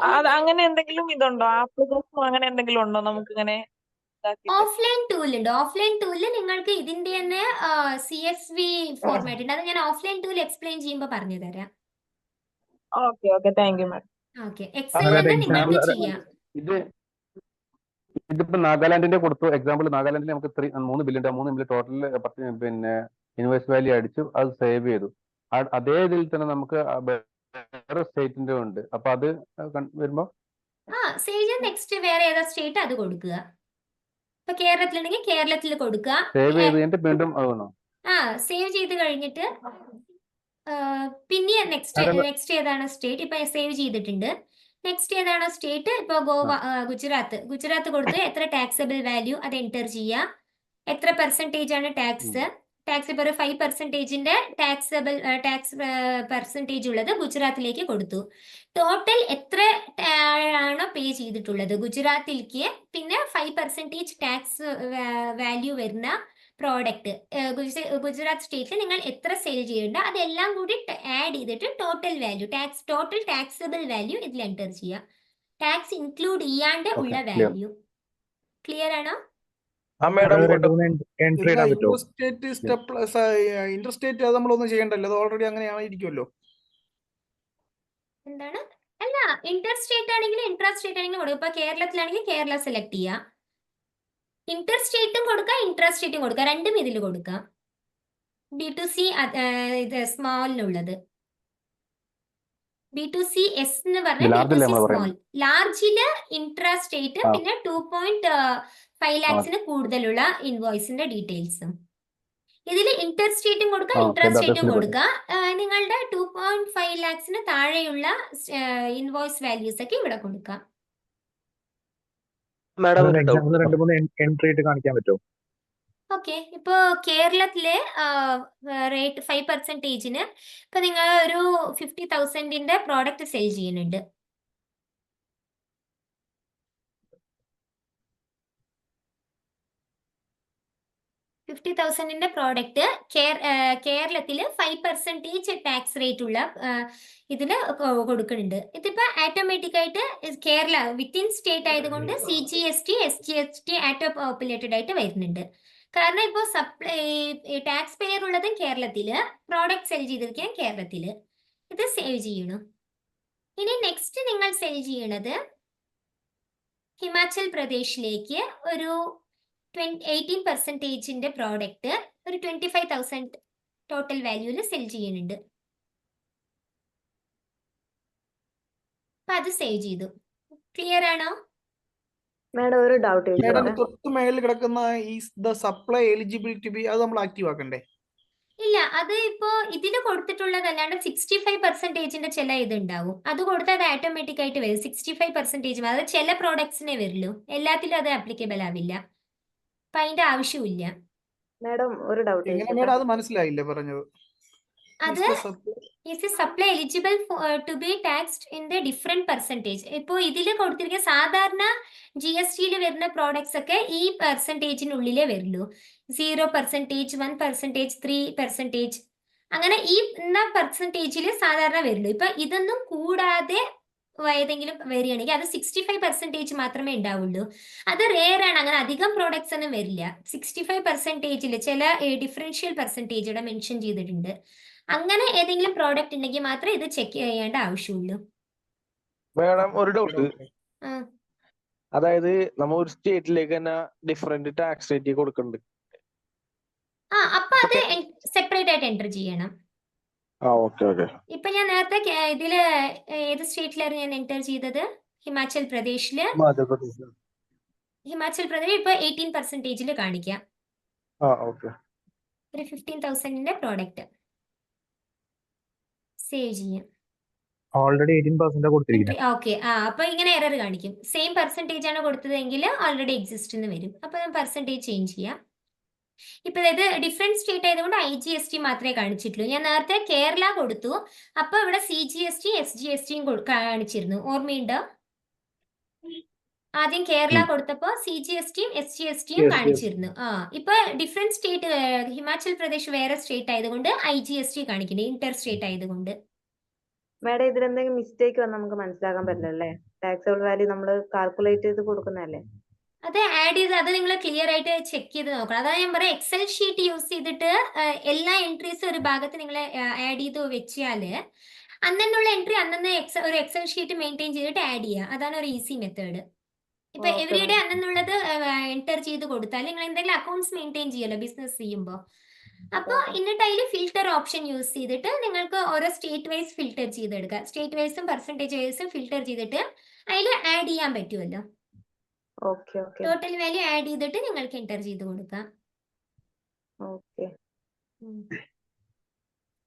അത് അങ്ങനെ എന്തെങ്കിലും ഇതുണ്ടോ? ആപ്ലിക്കേഷൻ അങ്ങനെ എന്തെങ്കിലും ഉണ്ടോ നമുക്ക് ഇങ്ങനെ ഇതാക്കിയിട്ട്? ഓഫ്ലൈൻ ടൂൾ ഉണ്ട്. ഓഫ്ലൈൻ ടൂളിൽ നിങ്ങൾക്ക് ഇതിന്റെ തന്നെ CSV ഫോർമാറ്റ് ഉണ്ട്. അത് ഞാൻ ഓഫ്ലൈൻ ടൂൾ എക്സ്പ്ലെയിൻ ചെയ്യുമ്പോൾ പറഞ്ഞു തരാം. Okay okay. Thank you madam. Okay, excel തന്നെ നിങ്ങൾക്ക് ചെയ്യാം. ഇതിപ്പോ നാഗാലാൻഡിന്റെ കൊടുത്തു എക്സാമ്പിൾ. നാഗാലാൻഡിൽ നമുക്ക് 3 ബില്ലുണ്ട്. 3 ബില്ല് ടോട്ടൽ പിന്നെ ഇൻവോയ്സ് വാല്യൂ അടിച്ചു അത് സേവ് ചെയ്തു. അതേ ഇതിൽ തന്നെ നമുക്ക് വേറെ സ്റ്റേറ്റിന്റെ ഉണ്ട്. അപ്പൊ അത് വരുമ്പോ സേവ് ചെയ്ത് നെക്സ്റ്റ് വേറെ ഏതാ സ്റ്റേറ്റ് അത് കൊടുക്കുക. ഇപ്പൊ കേരളത്തിലുണ്ടെങ്കിൽ കേരളത്തിൽ കൊടുക്കുക. സേവ് ചെയ്ത് കഴിഞ്ഞിട്ട് വീണ്ടും ആവണോ? സേവ് ചെയ്ത് കഴിഞ്ഞിട്ട് പിന്നെ നെക്സ്റ്റ് ഏതാണോ സ്റ്റേറ്റ്, ഇപ്പൊ സേവ് ചെയ്തിട്ടുണ്ട്. നെക്സ്റ്റ് ഏതാണോ സ്റ്റേറ്റ്, ഇപ്പൊ ഗോവ, ഗുജറാത്ത് കൊടുത്ത് എത്ര ടാക്സബിൾ വാല്യൂ അത് എൻ്റർ ചെയ്യുക. എത്ര പെർസെൻറ്റേജ് ആണ് ടാക്സ് ഇപ്പോൾ ഒരു 5%ന്റെ ടാക്സ് പെർസെൻറ്റേജ് ഉള്ളത് ഗുജറാത്തിലേക്ക് കൊടുത്തു. ടോട്ടൽ എത്ര ആണോ പേ ചെയ്തിട്ടുള്ളത് ഗുജറാത്തിലേക്ക്, പിന്നെ 5% ടാക്സ് വാല്യൂ വരുന്ന പ്രോഡക്റ്റ് ഗുജറാത്ത് സ്റ്റേറ്റിൽ നിങ്ങൾ എത്ര സെയിൽ ചെയ്യേണ്ട അതെല്ലാം കൂടി ആഡ് ചെയ്തിട്ട് total value total taxable value ഇതിൽ എൻ്റർ ചെയ്യുക. ടാക്സ് ഇൻക്ലൂഡ് ചെയ്യാണ്ട് ഉള്ള വാല്യൂ. ക്ലിയർ ആണോ? ഇന്റർസ്റ്റേറ്റ് അത് നമ്മളൊന്നും ചെയ്യണ്ടല്ലോ, അത് ഓൾറെഡി അങ്ങനെ ആയിരിക്കുമല്ലോ. എന്താണ്? അല്ല, ഇന്റർ സ്റ്റേറ്റ് ആണെങ്കിലും ഇൻട്രാ സ്റ്റേറ്റ് ആണെങ്കിലും കൊടുക്കുക. ഇപ്പൊ കേരളത്തിലാണെങ്കിൽ കേരള സെലക്ട് ചെയ്യുക. ഇന്റർ സ്റ്റേറ്റും കൊടുക്കാം, ഇൻട്രാ സ്റ്റേറ്റും കൊടുക്കാം, രണ്ടും ഇതിൽ കൊടുക്കാം. B2C ഇത് സ്മോളിനുള്ളത്. B2C S എന്ന് പറഞ്ഞാൽ B2C സ്മോൾ. ലാർജില് ഇൻട്രാ സ്റ്റേറ്റ്, പിന്നെ 2.5 lakhsന് കൂടുതലുള്ള ഇൻവോയ്സിന്റെ ഡീറ്റെയിൽസും. ഇതിൽ ഇന്റർ സ്റ്റേറ്റും കൊടുക്കാം, ഇൻട്രാ സ്റ്റേറ്റും കൊടുക്കാം. നിങ്ങളുടെ 2.5 lakhsന് താഴെയുള്ള ഇൻവോയ്സ് വാല്യൂസ് ഒക്കെ ഇവിടെ കൊടുക്കാം. എൻട്രി ആയിട്ട് കാണിക്കാൻ പറ്റുമോ? ഓക്കെ, ഇപ്പോ കേരളത്തിലെ റേറ്റ് 5%ന് ഇപ്പൊ നിങ്ങൾ ഒരു 50,000ന്റെ പ്രോഡക്റ്റ് സെയിൽ ചെയ്യുന്നുണ്ട്. ന്റെ പ്രോഡക്റ്റ് കേരളത്തില് 5% ടാക്സ് റേറ്റ് ഉള്ള ഇതിന് കൊടുക്കുന്നുണ്ട്. ഇതിപ്പോ ഓട്ടോമാറ്റിക് ആയിട്ട് കേരള വിത്തിൻ സ്റ്റേറ്റ് ആയതുകൊണ്ട് CGST SGST ആറ്റോ പോപ്പുലേറ്റഡ് ആയിട്ട് വരുന്നുണ്ട്. കാരണം ഇപ്പോൾ ടാക്സ് പെയർ ഉള്ളതും കേരളത്തില്, പ്രോഡക്റ്റ് സെൽ ചെയ്തിരിക്കാൻ കേരളത്തില്. ഇത് സേവ് ചെയ്യണം. ഇനി നെക്സ്റ്റ് നിങ്ങൾ സെൽ ചെയ്യണത് ഹിമാചൽ പ്രദേശിലേക്ക് ഒരു 18%ന്റെ പ്രോഡക്റ്റ് ഒരു 25,000 ടോട്ടൽ വാല്യൂല് സെൽ ചെയ്യുന്നുണ്ട്. അപ്പൊ അത് സേവ് ചെയ്തു. ക്ലിയർ ആണോ? മാഡം ഒരു ഡൗട്ട് മാഡം തൊട്ട് മേളിൽ കിടക്കുന്ന ഈ സപ്ലൈ എലിജിബിലിറ്റി ബി അത് നമ്മൾ ആക്റ്റീവ് ആക്കണ്ടേ? ഇല്ല, അത് ഇപ്പോ ഇതിൽ കൊടുത്തിട്ടുള്ളതല്ലാണ്ട് 65% ചില ഇതുണ്ടാവും. അത് കൊടുത്താൽ അത് ഓട്ടോമാറ്റിക് ആയിട്ട് വരും. 65% അത് ചില പ്രോഡക്ട്സിനെ വരുള്ളൂ, എല്ലാത്തിലും അത് ആപ്ലിക്കബിൾ ആവില്ല. അപ്പൊ അതിന്റെ ആവശ്യമില്ല. മാഡം ഒരു ഡൗട്ട് എങ്ങനെ മേഡം അത് മനസ്സിലായില്ലേ പറഞ്ഞത്? അത് is a supply eligible to be taxed in the different percentage. ഇപ്പോൾ ഇതിൽ കൊടുത്തിരിക്കുന്ന സാധാരണ GST വരുന്ന പ്രോഡക്ട്സ് ഒക്കെ ഈ പെർസെൻറ്റേജിനുള്ളിലേ വരുള്ളൂ. 0%, 1%, 3%, അങ്ങനെ ഈ പെർസെൻറ്റേജിൽ സാധാരണ വരുള്ളൂ. ഇപ്പൊ ഇതൊന്നും കൂടാതെ ഏതെങ്കിലും വരികയാണെങ്കിൽ അത് 65% മാത്രമേ ഉണ്ടാവുള്ളൂ. അത് റെയർ ആണ്, അങ്ങനെ അധികം പ്രോഡക്ട്സ് ഒന്നും വരില്ല. 65% ചില ഡിഫറൻഷ്യൽ പെർസെൻറ്റേജ് ഇവിടെ മെൻഷൻ ചെയ്തിട്ടുണ്ട്. അങ്ങനെ ഏതെങ്കിലും പ്രോഡക്റ്റ് ഉണ്ടെങ്കിൽ മാത്രമേ ഇത് ചെക്ക് ചെയ്യേണ്ട ആവശ്യമുള്ളൂ. മേഡം ഒരു ഡൗട്ട്, ആ അതായത് നമ്മ ഒരു സ്റ്റേറ്റിലേക്ക് തന്നെ ഡിഫറെന്റ് ടാക്സ് റേറ്റ് കൊടുക്കുന്നുണ്ട്. അപ്പൊ അത് സെപ്പറേറ്റ് ആയിട്ട് എൻ്റർ ചെയ്യണം. Okay okay. ഇപ്പൊ ഞാൻ നേരത്തെ ഇതില് ഏത് സ്റ്റേറ്റിലായിരുന്നു ഞാൻ എൻ്റർ ചെയ്തത്? ഹിമാചൽ പ്രദേശില്. ഹിമാചൽ പ്രദേശ് ഇപ്പൊ 18% കാണിക്കാം. ഓക്കെ. ഒരു 15,000 പ്രോഡക്റ്റ് സേവ് ചെയ്യാം. ഓൾറെഡി 18% കൊടുത്തിരിക്കുന്നത്. ഓക്കെ, അപ്പൊ ഇങ്ങനെ എറർ കാണിക്കും. സെയിം പെർസെൻറ്റേജ് ആണ് കൊടുത്തതെങ്കിൽ ഓൾറെഡി എക്സിസ്റ്റ് എന്ന് വരും. അപ്പൊ ഞാൻ പെർസെൻറ്റേജ് ചേഞ്ച് ചെയ്യാം. ഇപ്പൊ ഇത് ഡിഫറെന്റ് സ്റ്റേറ്റ് ആയതുകൊണ്ട് IGST മാത്രമേ കാണിച്ചിട്ടുള്ളൂ. ഞാൻ നേരത്തെ കേരള കൊടുത്തു, അപ്പൊ ഇവിടെ CGST SGST കാണിച്ചിരുന്നു, ഓർമ്മയുണ്ടോ? ആദ്യം കേരള കൊടുത്തപ്പോ CGST SGST കാണിച്ചിരുന്നു. ഇപ്പൊ ഡിഫറെന്റ് സ്റ്റേറ്റ്, ഹിമാചൽ പ്രദേശ് വേറെ സ്റ്റേറ്റ് ആയതുകൊണ്ട് IGST കാണിക്കുന്നത്, ഇന്റർ സ്റ്റേറ്റ് ആയതുകൊണ്ട്. മാഡം ഇതിലെന്തെങ്കിലും മിസ്റ്റേക്ക് വന്നാൽ നമുക്ക് മനസ്സിലാക്കാൻ പറ്റില്ല അല്ലേ? ടാക്സബിൾ വാല്യൂ നമ്മൾ കാൽക്കുലേറ്റ് ചെയ്ത് കൊടുക്കുന്നതല്ലേ? അത് ആഡ് ചെയ്ത് അത് നിങ്ങൾ ക്ലിയർ ആയിട്ട് ചെക്ക് ചെയ്ത് നോക്കണം. അതാണ് ഞാൻ പറയാം, എക്സൽ ഷീറ്റ് യൂസ് ചെയ്തിട്ട് എല്ലാ എൻട്രീസും ഒരു ഭാഗത്ത് നിങ്ങൾ ആഡ് ചെയ്ത് വെച്ചാല് അന്നുള്ള എൻട്രി അന്നെ ഒരു എക്സൽ ഷീറ്റ് മെയിൻറ്റെയിൻ ചെയ്തിട്ട് ആഡ് ചെയ്യുക. അതാണ് ഒരു ഈസി മെത്തേഡ്. ഇപ്പൊ എവരിഡേ അന്നുള്ളത് എൻറ്റർ ചെയ്ത് കൊടുത്താൽ നിങ്ങൾ എന്തെങ്കിലും അക്കൗണ്ട്സ് മെയിൻറ്റെയിൻ ചെയ്യല്ലോ ബിസിനസ് ചെയ്യുമ്പോൾ. അപ്പോൾ എന്നിട്ട് അതിൽ ഫിൽറ്റർ ഓപ്ഷൻ യൂസ് ചെയ്തിട്ട് നിങ്ങൾക്ക് ഓരോ സ്റ്റേറ്റ് വൈസ് ഫിൽറ്റർ ചെയ്തെടുക്കുക. സ്റ്റേറ്റ് വൈസും പെർസെൻറ്റേജ് വൈസും ഫിൽറ്റർ ചെയ്തിട്ട് അതിൽ ആഡ് ചെയ്യാൻ പറ്റുമല്ലോ. ടോട്ടൽ വാല്യൂ ആഡ് ചെയ്തിട്ട് നിങ്ങൾക്ക് എൻ്റർ ചെയ്ത് കൊടുക്കാം.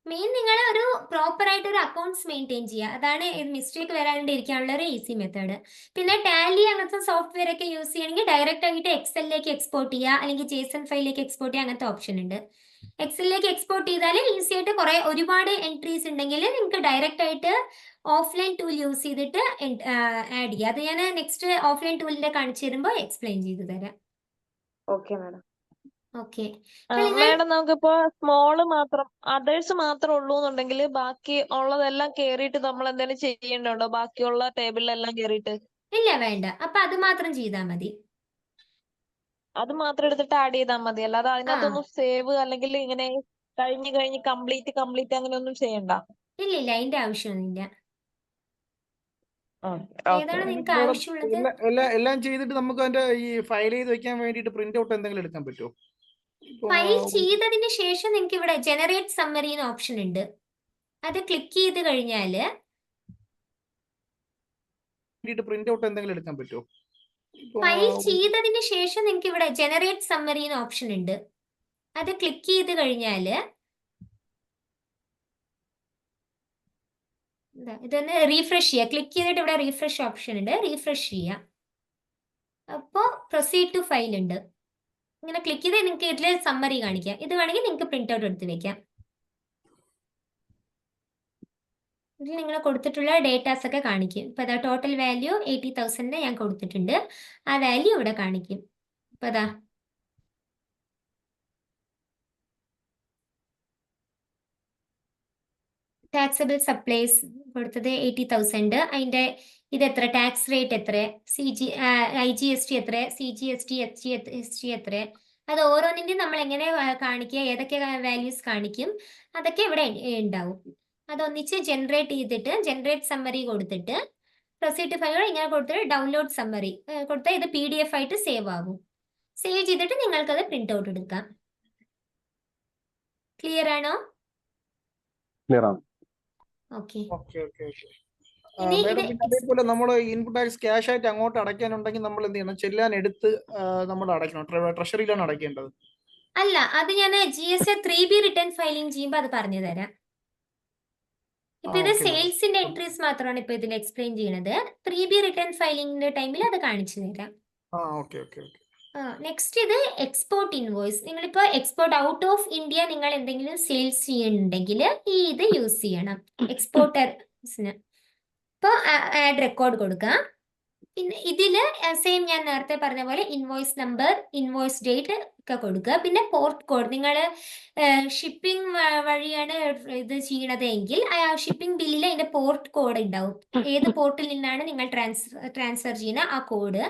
മെയിൻ നിങ്ങൾ ഒരു പ്രോപ്പർ ആയിട്ട് ഒരു അക്കൗണ്ട്സ് മെയിൻറ്റെയിൻ ചെയ്യുക. അതാണ് മിസ്റ്റേക്ക് വരാണ്ടിരിക്കാനുള്ള ഒരു ഈസി മെത്തേഡ്. പിന്നെ ടാലി അങ്ങനത്തെ സോഫ്റ്റ്വെയർ ഒക്കെ യൂസ് ചെയ്യണമെങ്കിൽ ഡയറക്റ്റ് ആയിട്ട് എക്സലിലേക്ക് എക്സ്പോർട്ട് ചെയ്യുക, അല്ലെങ്കിൽ JSON ഫയലിലേക്ക് എക്സ്പോർട്ട് ചെയ്യുക, അങ്ങനത്തെ ഓപ്ഷൻ ഉണ്ട്. എക്സലിലേക്ക് എക്സ്പോർട്ട് ചെയ്താൽ ഈസി ആയിട്ട് ഒരുപാട് എൻട്രീസ് ഉണ്ടെങ്കിൽ നിങ്ങൾക്ക് ഡയറക്റ്റ് ആയിട്ട് ഓഫ്ലൈൻ ടൂൾ യൂസ് ചെയ്തിട്ട് ആഡ് ചെയ്യുക. അത് ഞാൻ നെക്സ്റ്റ് ഓഫ്ലൈൻ ടൂളിന്റെ കാണിച്ചു തരുമ്പോൾ എക്സ്പ്ലെയിൻ ചെയ്തു തരാം. Okay madam. ഓക്കെ മാഡം, നമുക്കിപ്പോ സ്മോള് മാത്രം അതേഴ്സ് മാത്രം ഉള്ളൂ എന്നുണ്ടെങ്കിൽ ബാക്കി ഉള്ളതെല്ലാം കേറിയിട്ട് നമ്മൾ എന്തെങ്കിലും ചെയ്യേണ്ടതുണ്ടോ? ബാക്കിയുള്ള ടേബിളിലെല്ലാം കേറിയിട്ട്? ഇല്ല, വേണ്ട. അപ്പൊ അത് മാത്രം ചെയ്താൽ മതി. അത് മാത്രം എടുത്തിട്ട് ആഡ് ചെയ്താൽ മതി, അല്ലാതെ അതിനകത്തൊന്നും സേവ് അല്ലെങ്കിൽ ഇങ്ങനെ കഴിഞ്ഞ് കംപ്ലീറ്റ് അങ്ങനെ ഒന്നും ചെയ്യണ്ട? ഇല്ല, അതിന്റെ ആവശ്യമൊന്നുമില്ല. ഏതാണ് നിങ്ങൾക്ക് മേഡം ആവശ്യമുള്ളത്? എല്ലാം ചെയ്തിട്ട് നമുക്ക് അതിന്റെ ഈ ഫയൽ ചെയ്ത് വെക്കാൻ വേണ്ടിയിട്ട് പ്രിന്റ് ഔട്ട് എന്തെങ്കിലും എടുക്കാൻ പറ്റുമോ? ഫയൽ ചെയ്തതിന് ശേഷം നിങ്ങൾക്ക് ഇവിടെ ജനറേറ്റ് സമ്മറി എന്ന ഓപ്ഷൻ ഉണ്ട്. അത് ക്ലിക്ക് ചെയ്ത് കഴിഞ്ഞാല് പ്രിന്റ് ഔട്ട് എന്തെങ്കിലും എടുക്കാൻ പറ്റുമോ? ഫയൽ ചെയ്തതിന് ശേഷം നിങ്ങൾക്ക് ഇവിടെ ജനറേറ്റ് സമ്മറി എന്ന ഓപ്ഷൻ ഉണ്ട്. അത് ക്ലിക്ക് ചെയ്ത് കഴിഞ്ഞാല് ഇതൊന്ന് റീഫ്രഷ് ചെയ്യുക. ക്ലിക്ക് ചെയ്തിട്ട് ഇവിടെ റീഫ്രഷ് ഓപ്ഷൻ ഉണ്ട്, റീഫ്രഷ് ചെയ്യുക. അപ്പോൾ പ്രൊസീഡ് ടു ഫയൽ ഉണ്ട്. ഇങ്ങനെ ക്ലിക്ക് ചെയ്ത് നിങ്ങൾക്ക് ഇതിൽ സമ്മറി കാണിക്കാം. ഇത് വേണമെങ്കിൽ നിങ്ങൾക്ക് പ്രിന്റ് ഔട്ട് എടുത്ത് വെക്കാം. ഇതിൽ നിങ്ങൾ കൊടുത്തിട്ടുള്ള ഡേറ്റാസ് ഒക്കെ കാണിക്കും. ഇപ്പൊ അതാ ടോട്ടൽ വാല്യൂ 80,000 ഞാൻ കൊടുത്തിട്ടുണ്ട്. ആ വാല്യൂ ഇവിടെ കാണിക്കും. ഇപ്പൊ അതാ ടാക്സബിൾ സപ്ലൈസ് കൊടുത്തത് 80,000. അതിന്റെ ഇതെത്ര, ടാക്സ് റേറ്റ് എത്ര, IGST എത്ര, CGST SGST എത്ര, അത് ഓരോന്നിൻ്റെയും നമ്മൾ എങ്ങനെ കാണിക്കുക, ഏതൊക്കെ വാല്യൂസ് കാണിക്കും, അതൊക്കെ ഇവിടെ ഉണ്ടാവും. അതൊന്നിച്ച് ജനറേറ്റ് ചെയ്തിട്ട് ജനറേറ്റ് സമ്മറി കൊടുത്തിട്ട് പ്രൊസീഡ് ഫയൽ ഇങ്ങനെ കൊടുത്തിട്ട് ഡൗൺലോഡ് സമ്മറി കൊടുത്താൽ ഇത് PDF ആയിട്ട് സേവ് ആകും. സേവ് ചെയ്തിട്ട് നിങ്ങൾക്കത് പ്രിന്റ് ഔട്ട് എടുക്കാം. ക്ലിയർ ആണോ? ക്ലിയർ ആണ്. ഓക്കെ. മേഡം, അതേപോലെ നമ്മൾ ഇൻപുട്ട് ടാക്സ് ക്യാഷ് ആയിട്ട് അങ്ങോട്ട് അടയ്ക്കാനുണ്ടെങ്കിൽ നമ്മൾ എന്ത് ചെയ്യണം? ചെല്ലാൻ എടുത്ത് നമ്മൾ അടയ്ക്കണം, ട്രഷറിയിലാണ് അടയ്ക്കേണ്ടത്. അല്ല, അത് ഞാൻ GSA 3B റിട്ടേൺ ഫയലിംഗ് ചെയ്യുമ്പോൾ അത് പറഞ്ഞു തരാം. ഇപ്പൊ ഇത് ഓക്കെ മാഡം. സെയിൽസിന്റെ എൻട്രീസ് മാത്രമാണ് ഇപ്പൊ ഇതിൽ എക്സ്പ്ലെയിൻ ചെയ്യണത്. 3B റിട്ടേൺ ഫയലിംഗിന്റെ ടൈമിൽ അത് കാണിച്ചു തരാം. Okay okay okay. നെക്സ്റ്റ് ഇത് എക്സ്പോർട്ട് ഇൻവോയ്സ്. നിങ്ങളിപ്പോ എക്സ്പോർട്ട് ഔട്ട് ഓഫ് ഇന്ത്യ നിങ്ങൾ എന്തെങ്കിലും സെയിൽസ് ചെയ്യുന്നുണ്ടെങ്കിൽ ഈ ഇത് യൂസ് ചെയ്യണം എക്സ്പോർട്ടേഴ്സിന്. ഇപ്പോൾ ആഡ് റെക്കോർഡ് കൊടുക്കാം. പിന്നെ ഇതില് സെയിം ഞാൻ നേരത്തെ പറഞ്ഞ പോലെ ഇൻവോയ്സ് നമ്പർ, ഇൻവോയ്സ് ഡേറ്റ് ഒക്കെ കൊടുക്കുക. പിന്നെ പോർട്ട് കോഡ്. നിങ്ങൾ ഷിപ്പിംഗ് വഴിയാണ് ഇത് ചെയ്യണതെങ്കിൽ ആ ഷിപ്പിംഗ് ബില്ലിൽ അതിന്റെ പോർട്ട് കോഡ് ഉണ്ടാവും. ഏത് പോർട്ടിൽ നിന്നാണ് നിങ്ങൾ ട്രാൻസ്ഫർ ചെയ്യുന്ന ആ കോഡ്.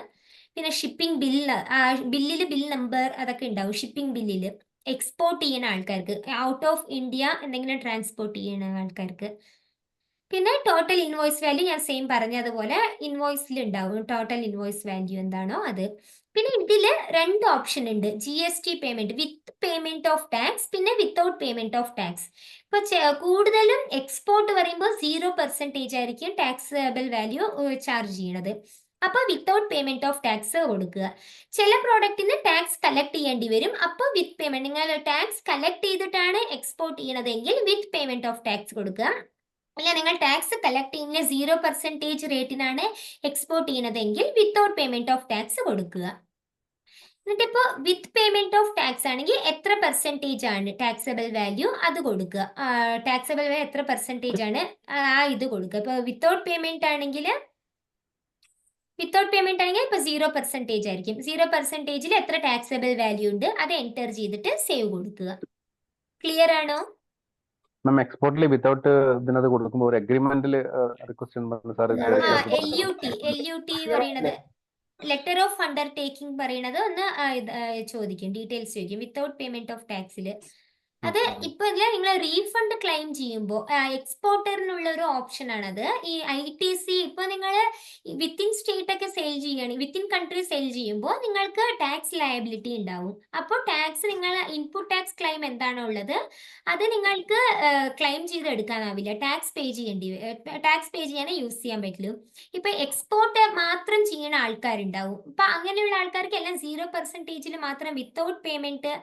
പിന്നെ ഷിപ്പിംഗ് ബില്ല്, ബില്ലിൽ ബിൽ നമ്പർ അതൊക്കെ ഉണ്ടാവും ഷിപ്പിംഗ് ബില്ലിൽ. എക്സ്പോർട്ട് ചെയ്യുന്ന ആൾക്കാർക്ക്, ഔട്ട് ഓഫ് ഇന്ത്യ എന്തെങ്കിലും ട്രാൻസ്പോർട്ട് ചെയ്യുന്ന ആൾക്കാർക്ക്. പിന്നെ ടോട്ടൽ ഇൻവോയ്സ് വാല്യൂ ഞാൻ സെയിം പറഞ്ഞതുപോലെ ഇൻവോയ്സിൽ ഉണ്ടാവും. ടോട്ടൽ ഇൻവോയ്സ് വാല്യൂ എന്താണോ അത്. പിന്നെ ഇതില് 2 ഓപ്ഷൻ ഉണ്ട്. GST payment with payment of tax, പിന്നെ വിത്തൗട്ട് പേയ്മെന്റ് ഓഫ് ടാക്സ്. ഇപ്പൊ കൂടുതലും എക്സ്പോർട്ട് പറയുമ്പോൾ 0% ആയിരിക്കും ടാക്സബിൾ വാല്യൂ ചാർജ് ചെയ്യണത്. അപ്പൊ വിത്തൗട്ട് പേയ്മെന്റ് ഓഫ് ടാക്സ് കൊടുക്കുക. ചില പ്രോഡക്റ്റിന് ടാക്സ് കളക്ട് ചെയ്യേണ്ടി വരും. അപ്പോൾ വിത്ത് പേയ്മെന്റ്, നിങ്ങൾ ടാക്സ് കളക്ട് ചെയ്തിട്ടാണ് എക്സ്പോർട്ട് ചെയ്യണതെങ്കിൽ വിത്ത് പേയ്മെന്റ് ഓഫ് ടാക്സ് കൊടുക്കുക. അല്ല, നിങ്ങൾ ടാക്സ് കളക്ട് ചെയ്യുന്ന 0% റേറ്റിനാണ് എക്സ്പോർട്ട് ചെയ്യുന്നതെങ്കിൽ വിത്തൗട്ട് പേയ്മെന്റ് ഓഫ് ടാക്സ് കൊടുക്കുക. എന്നിട്ടിപ്പോ വിത്ത് പേയ്മെന്റ് ഓഫ് ടാക്സ് ആണെങ്കിൽ എത്ര പെർസെൻറ്റേജ് ആണ് ടാക്സബിൾ വാല്യൂ അത് കൊടുക്കുക. ടാക്സബിൾ വാല്യൂ എത്ര പെർസെൻറ്റേജ് ആണ് ഇത് കൊടുക്കുക. ഇപ്പൊ വിത്തൗട്ട് പേയ്മെന്റ് ആണെങ്കിൽ ഇപ്പൊ 0% ആയിരിക്കും. 0%-ൽ എത്ര ടാക്സബിൾ വാല്യൂ ഉണ്ട് അത് എൻറ്റർ ചെയ്തിട്ട് സേവ് കൊടുക്കുക. ക്ലിയർ ആണോ? മാം എക്സ്പോർട്ടിൽ വിത്തൗട്ട് ഇതിനകത്ത് കൊടുക്കുമ്പോൾ ഒരു അഗ്രിമെന്റിൽ റിക്വസ്റ്റ് സാർ LUT പറയണത്, ലെറ്റർ ഓഫ് അണ്ടർടേക്കിംഗ് പറയണത് ഒന്ന് ചോദിക്കും, ഡീറ്റെയിൽസ് ചോദിക്കും വിത്തൗട്ട് പേയ്മെന്റ് ഓഫ് ടാക്സിൽ. അത് ഇപ്പൊ ഇല്ല, നിങ്ങൾ റീഫണ്ട് ക്ലെയിം ചെയ്യുമ്പോൾ എക്സ്പോർട്ടറിനുള്ള ഒരു ഓപ്ഷൻ ആണത്. ഈ ITC ഇപ്പൊ നിങ്ങൾ വിത്തിൻ സ്റ്റേറ്റ് ഒക്കെ സെയിൽ ചെയ്യുകയാണെങ്കിൽ, വിത്തിൻ കൺട്രി സെയിൽ ചെയ്യുമ്പോൾ നിങ്ങൾക്ക് ടാക്സ് ലയബിലിറ്റി ഉണ്ടാവും. അപ്പോൾ ടാക്സ്, നിങ്ങൾ ഇൻപുട്ട് ടാക്സ് ക്ലെയിം എന്താണോ ഉള്ളത് അത് നിങ്ങൾക്ക് ക്ലെയിം ചെയ്ത് എടുക്കാനാവില്ല. ടാക്സ് പേ ചെയ്യാനേ യൂസ് ചെയ്യാൻ പറ്റുള്ളൂ. ഇപ്പൊ എക്സ്പോർട്ട് മാത്രം ചെയ്യുന്ന ആൾക്കാരുണ്ടാവും. അപ്പൊ അങ്ങനെയുള്ള ആൾക്കാർക്ക് എല്ലാം 0%-ൽ മാത്രം വിത്തൗട്ട് പേയ്മെന്റ്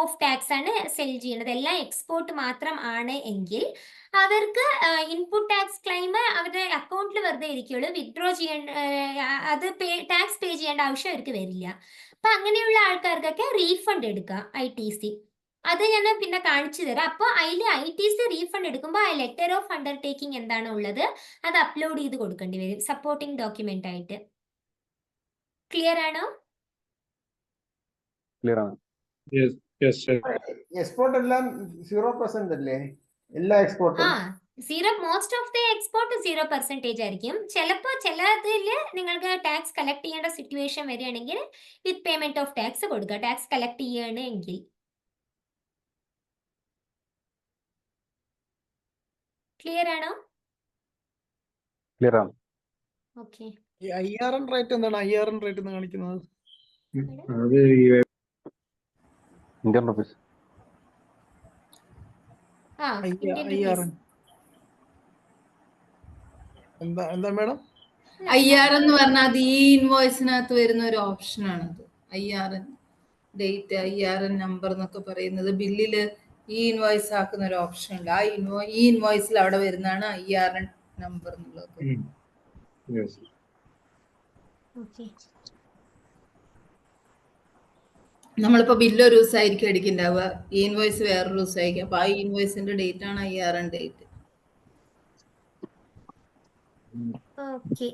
ഓഫ് ടാക്സ് ആണ് സെൽ ചെയ്യുന്നത്. എല്ലാം എക്സ്പോർട്ട് മാത്രം ആണ് എങ്കിൽ അവർക്ക് ഇൻപുട്ട് ടാക്സ് ക്ലെയിം അവരുടെ അക്കൗണ്ടിൽ വെറുതെ ഇരിക്കുള്ളൂ. വിത്ഡ്രോ ചെയ്യേണ്ട, അത് ടാക്സ് പേ ചെയ്യേണ്ട ആവശ്യം അവർക്ക് വരില്ല. അപ്പൊ അങ്ങനെയുള്ള ആൾക്കാർക്കൊക്കെ റീഫണ്ട് എടുക്കാം ITC. അത് ഞാൻ പിന്നെ കാണിച്ചു തരാം. അപ്പോൾ അതിൽ ITC റീഫണ്ട് എടുക്കുമ്പോൾ ആ ലെറ്റർ ഓഫ് അണ്ടർടേക്കിംഗ് എന്താണോ ഉള്ളത് അത് അപ്ലോഡ് ചെയ്ത് കൊടുക്കേണ്ടി വരും സപ്പോർട്ടിംഗ് ഡോക്യുമെന്റ് ആയിട്ട്. ക്ലിയർ ആണോ? ക്ലിയർ ആണ്. എക്സ്പോർട്ട് എല്ലാം 0% അല്ലേ? എല്ലാ എക്സ്പോർട്ടും മോസ്റ്റ് ഓഫ് ദി എക്സ്പോർട്ട് 0% ആയിരിക്കും. ചിലപ്പോൾ ചിലതിൽ നിങ്ങൾക്ക് ടാക്സ് കളക്ട് ചെയ്യേണ്ട സിറ്റുവേഷൻ വരികയാണെങ്കിൽ വിത്ത് പേയ്മെന്റ് ഓഫ് ടാക്സ് കൊടുക്കുക, ടാക്സ് കളക്ട് ചെയ്യുകയാണെങ്കിൽ. ക്ലിയർ ആണോ? ക്ലിയർ ആണ്. ഓക്കെ. ഈ IRN റേറ്റ് എന്താണ്? IRN റേറ്റ് എന്ന് കാണിക്കുന്നത് അത് ഇന്ത്യൻ റുപ്പീസ്. ഇന്ത്യൻ IRN എന്താ മാഡം? IRN എന്ന് പറഞ്ഞാൽ അത് ഈ ഇൻവോയ്സിനകത്ത് വരുന്ന ഒരു ഓപ്ഷനാണത്. IRN ഡേറ്റ്, IRN നമ്പർ എന്നൊക്കെ പറയുന്നത് ബില്ലില് ഈ ഇൻവോയ്സ് ആക്കുന്ന ഒരു ഓപ്ഷൻ ഉണ്ട്. ഈ ഇൻവോയ്സിൽ അവിടെ വരുന്നതാണ് IRN നമ്പർ എന്നുള്ളത്. നമ്മളിപ്പോ ബില്ല് ഒരു ദിവസമായിരിക്കും അടിക്കുന്നുണ്ടാവുക, ഈ ഇൻവോയ്സ് വേറൊരു ദിവസമായിരിക്കും. അപ്പൊ ആ ഇൻവോയ്സിന്റെ ഡേറ്റ് ആണ് IRN ഡേറ്റ്. ഓക്കെ.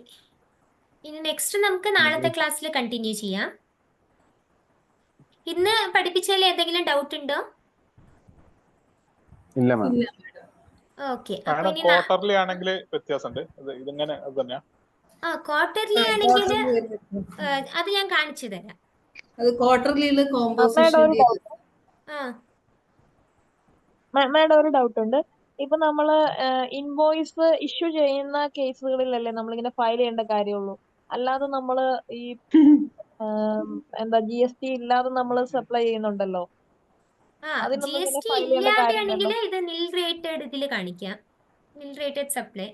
ഇനി നെക്സ്റ്റ് നമുക്ക് നാളത്തെ ക്ലാസ്സിൽ കണ്ടിന്യൂ ചെയ്യാം. ഇന്ന് പഠിപ്പിച്ചതിൽ എന്തെങ്കിലും ഡൗട്ട് ഉണ്ടോ? ഇല്ല മാം. ഓക്കെ. ക്വാർട്ടർലി ആണെങ്കിൽ വ്യത്യാസമുണ്ട്. ഇതിങ്ങനെ തന്നെയാ? ക്വാർട്ടർലി ആണെങ്കിൽ അത് ഞാൻ കാണിച്ചു തരാം. അത് ക്വാർട്ടർലിയില് കോമ്പോസിഷൻ. മാഡം ഒരു ഡൗട്ട് ഉണ്ട്. ഇപ്പൊ നമ്മള് ഇൻവോയ്സ് ഇഷ്യൂ ചെയ്യുന്ന കേസുകളിലല്ലേ നമ്മളിങ്ങനെ ഫയൽ ചെയ്യേണ്ട കാര്യമുള്ളൂ. അല്ലാതെ നമ്മള് ഈ GST ഇല്ലാതെ നമ്മൾ സപ്ലൈ ചെയ്യുന്നുണ്ടല്ലോ, അതിനൊന്നും ഇങ്ങനെ GST ഫയൽ ചെയ്യേണ്ട ഇല്ലാതെയാണെങ്കിൽ കാര്യമില്ലല്ലോ. ഇത് നിൽ റേറ്റഡ് ഇതിൽ കാണിക്കാം, നിൽ റേറ്റഡ് സപ്ലൈ.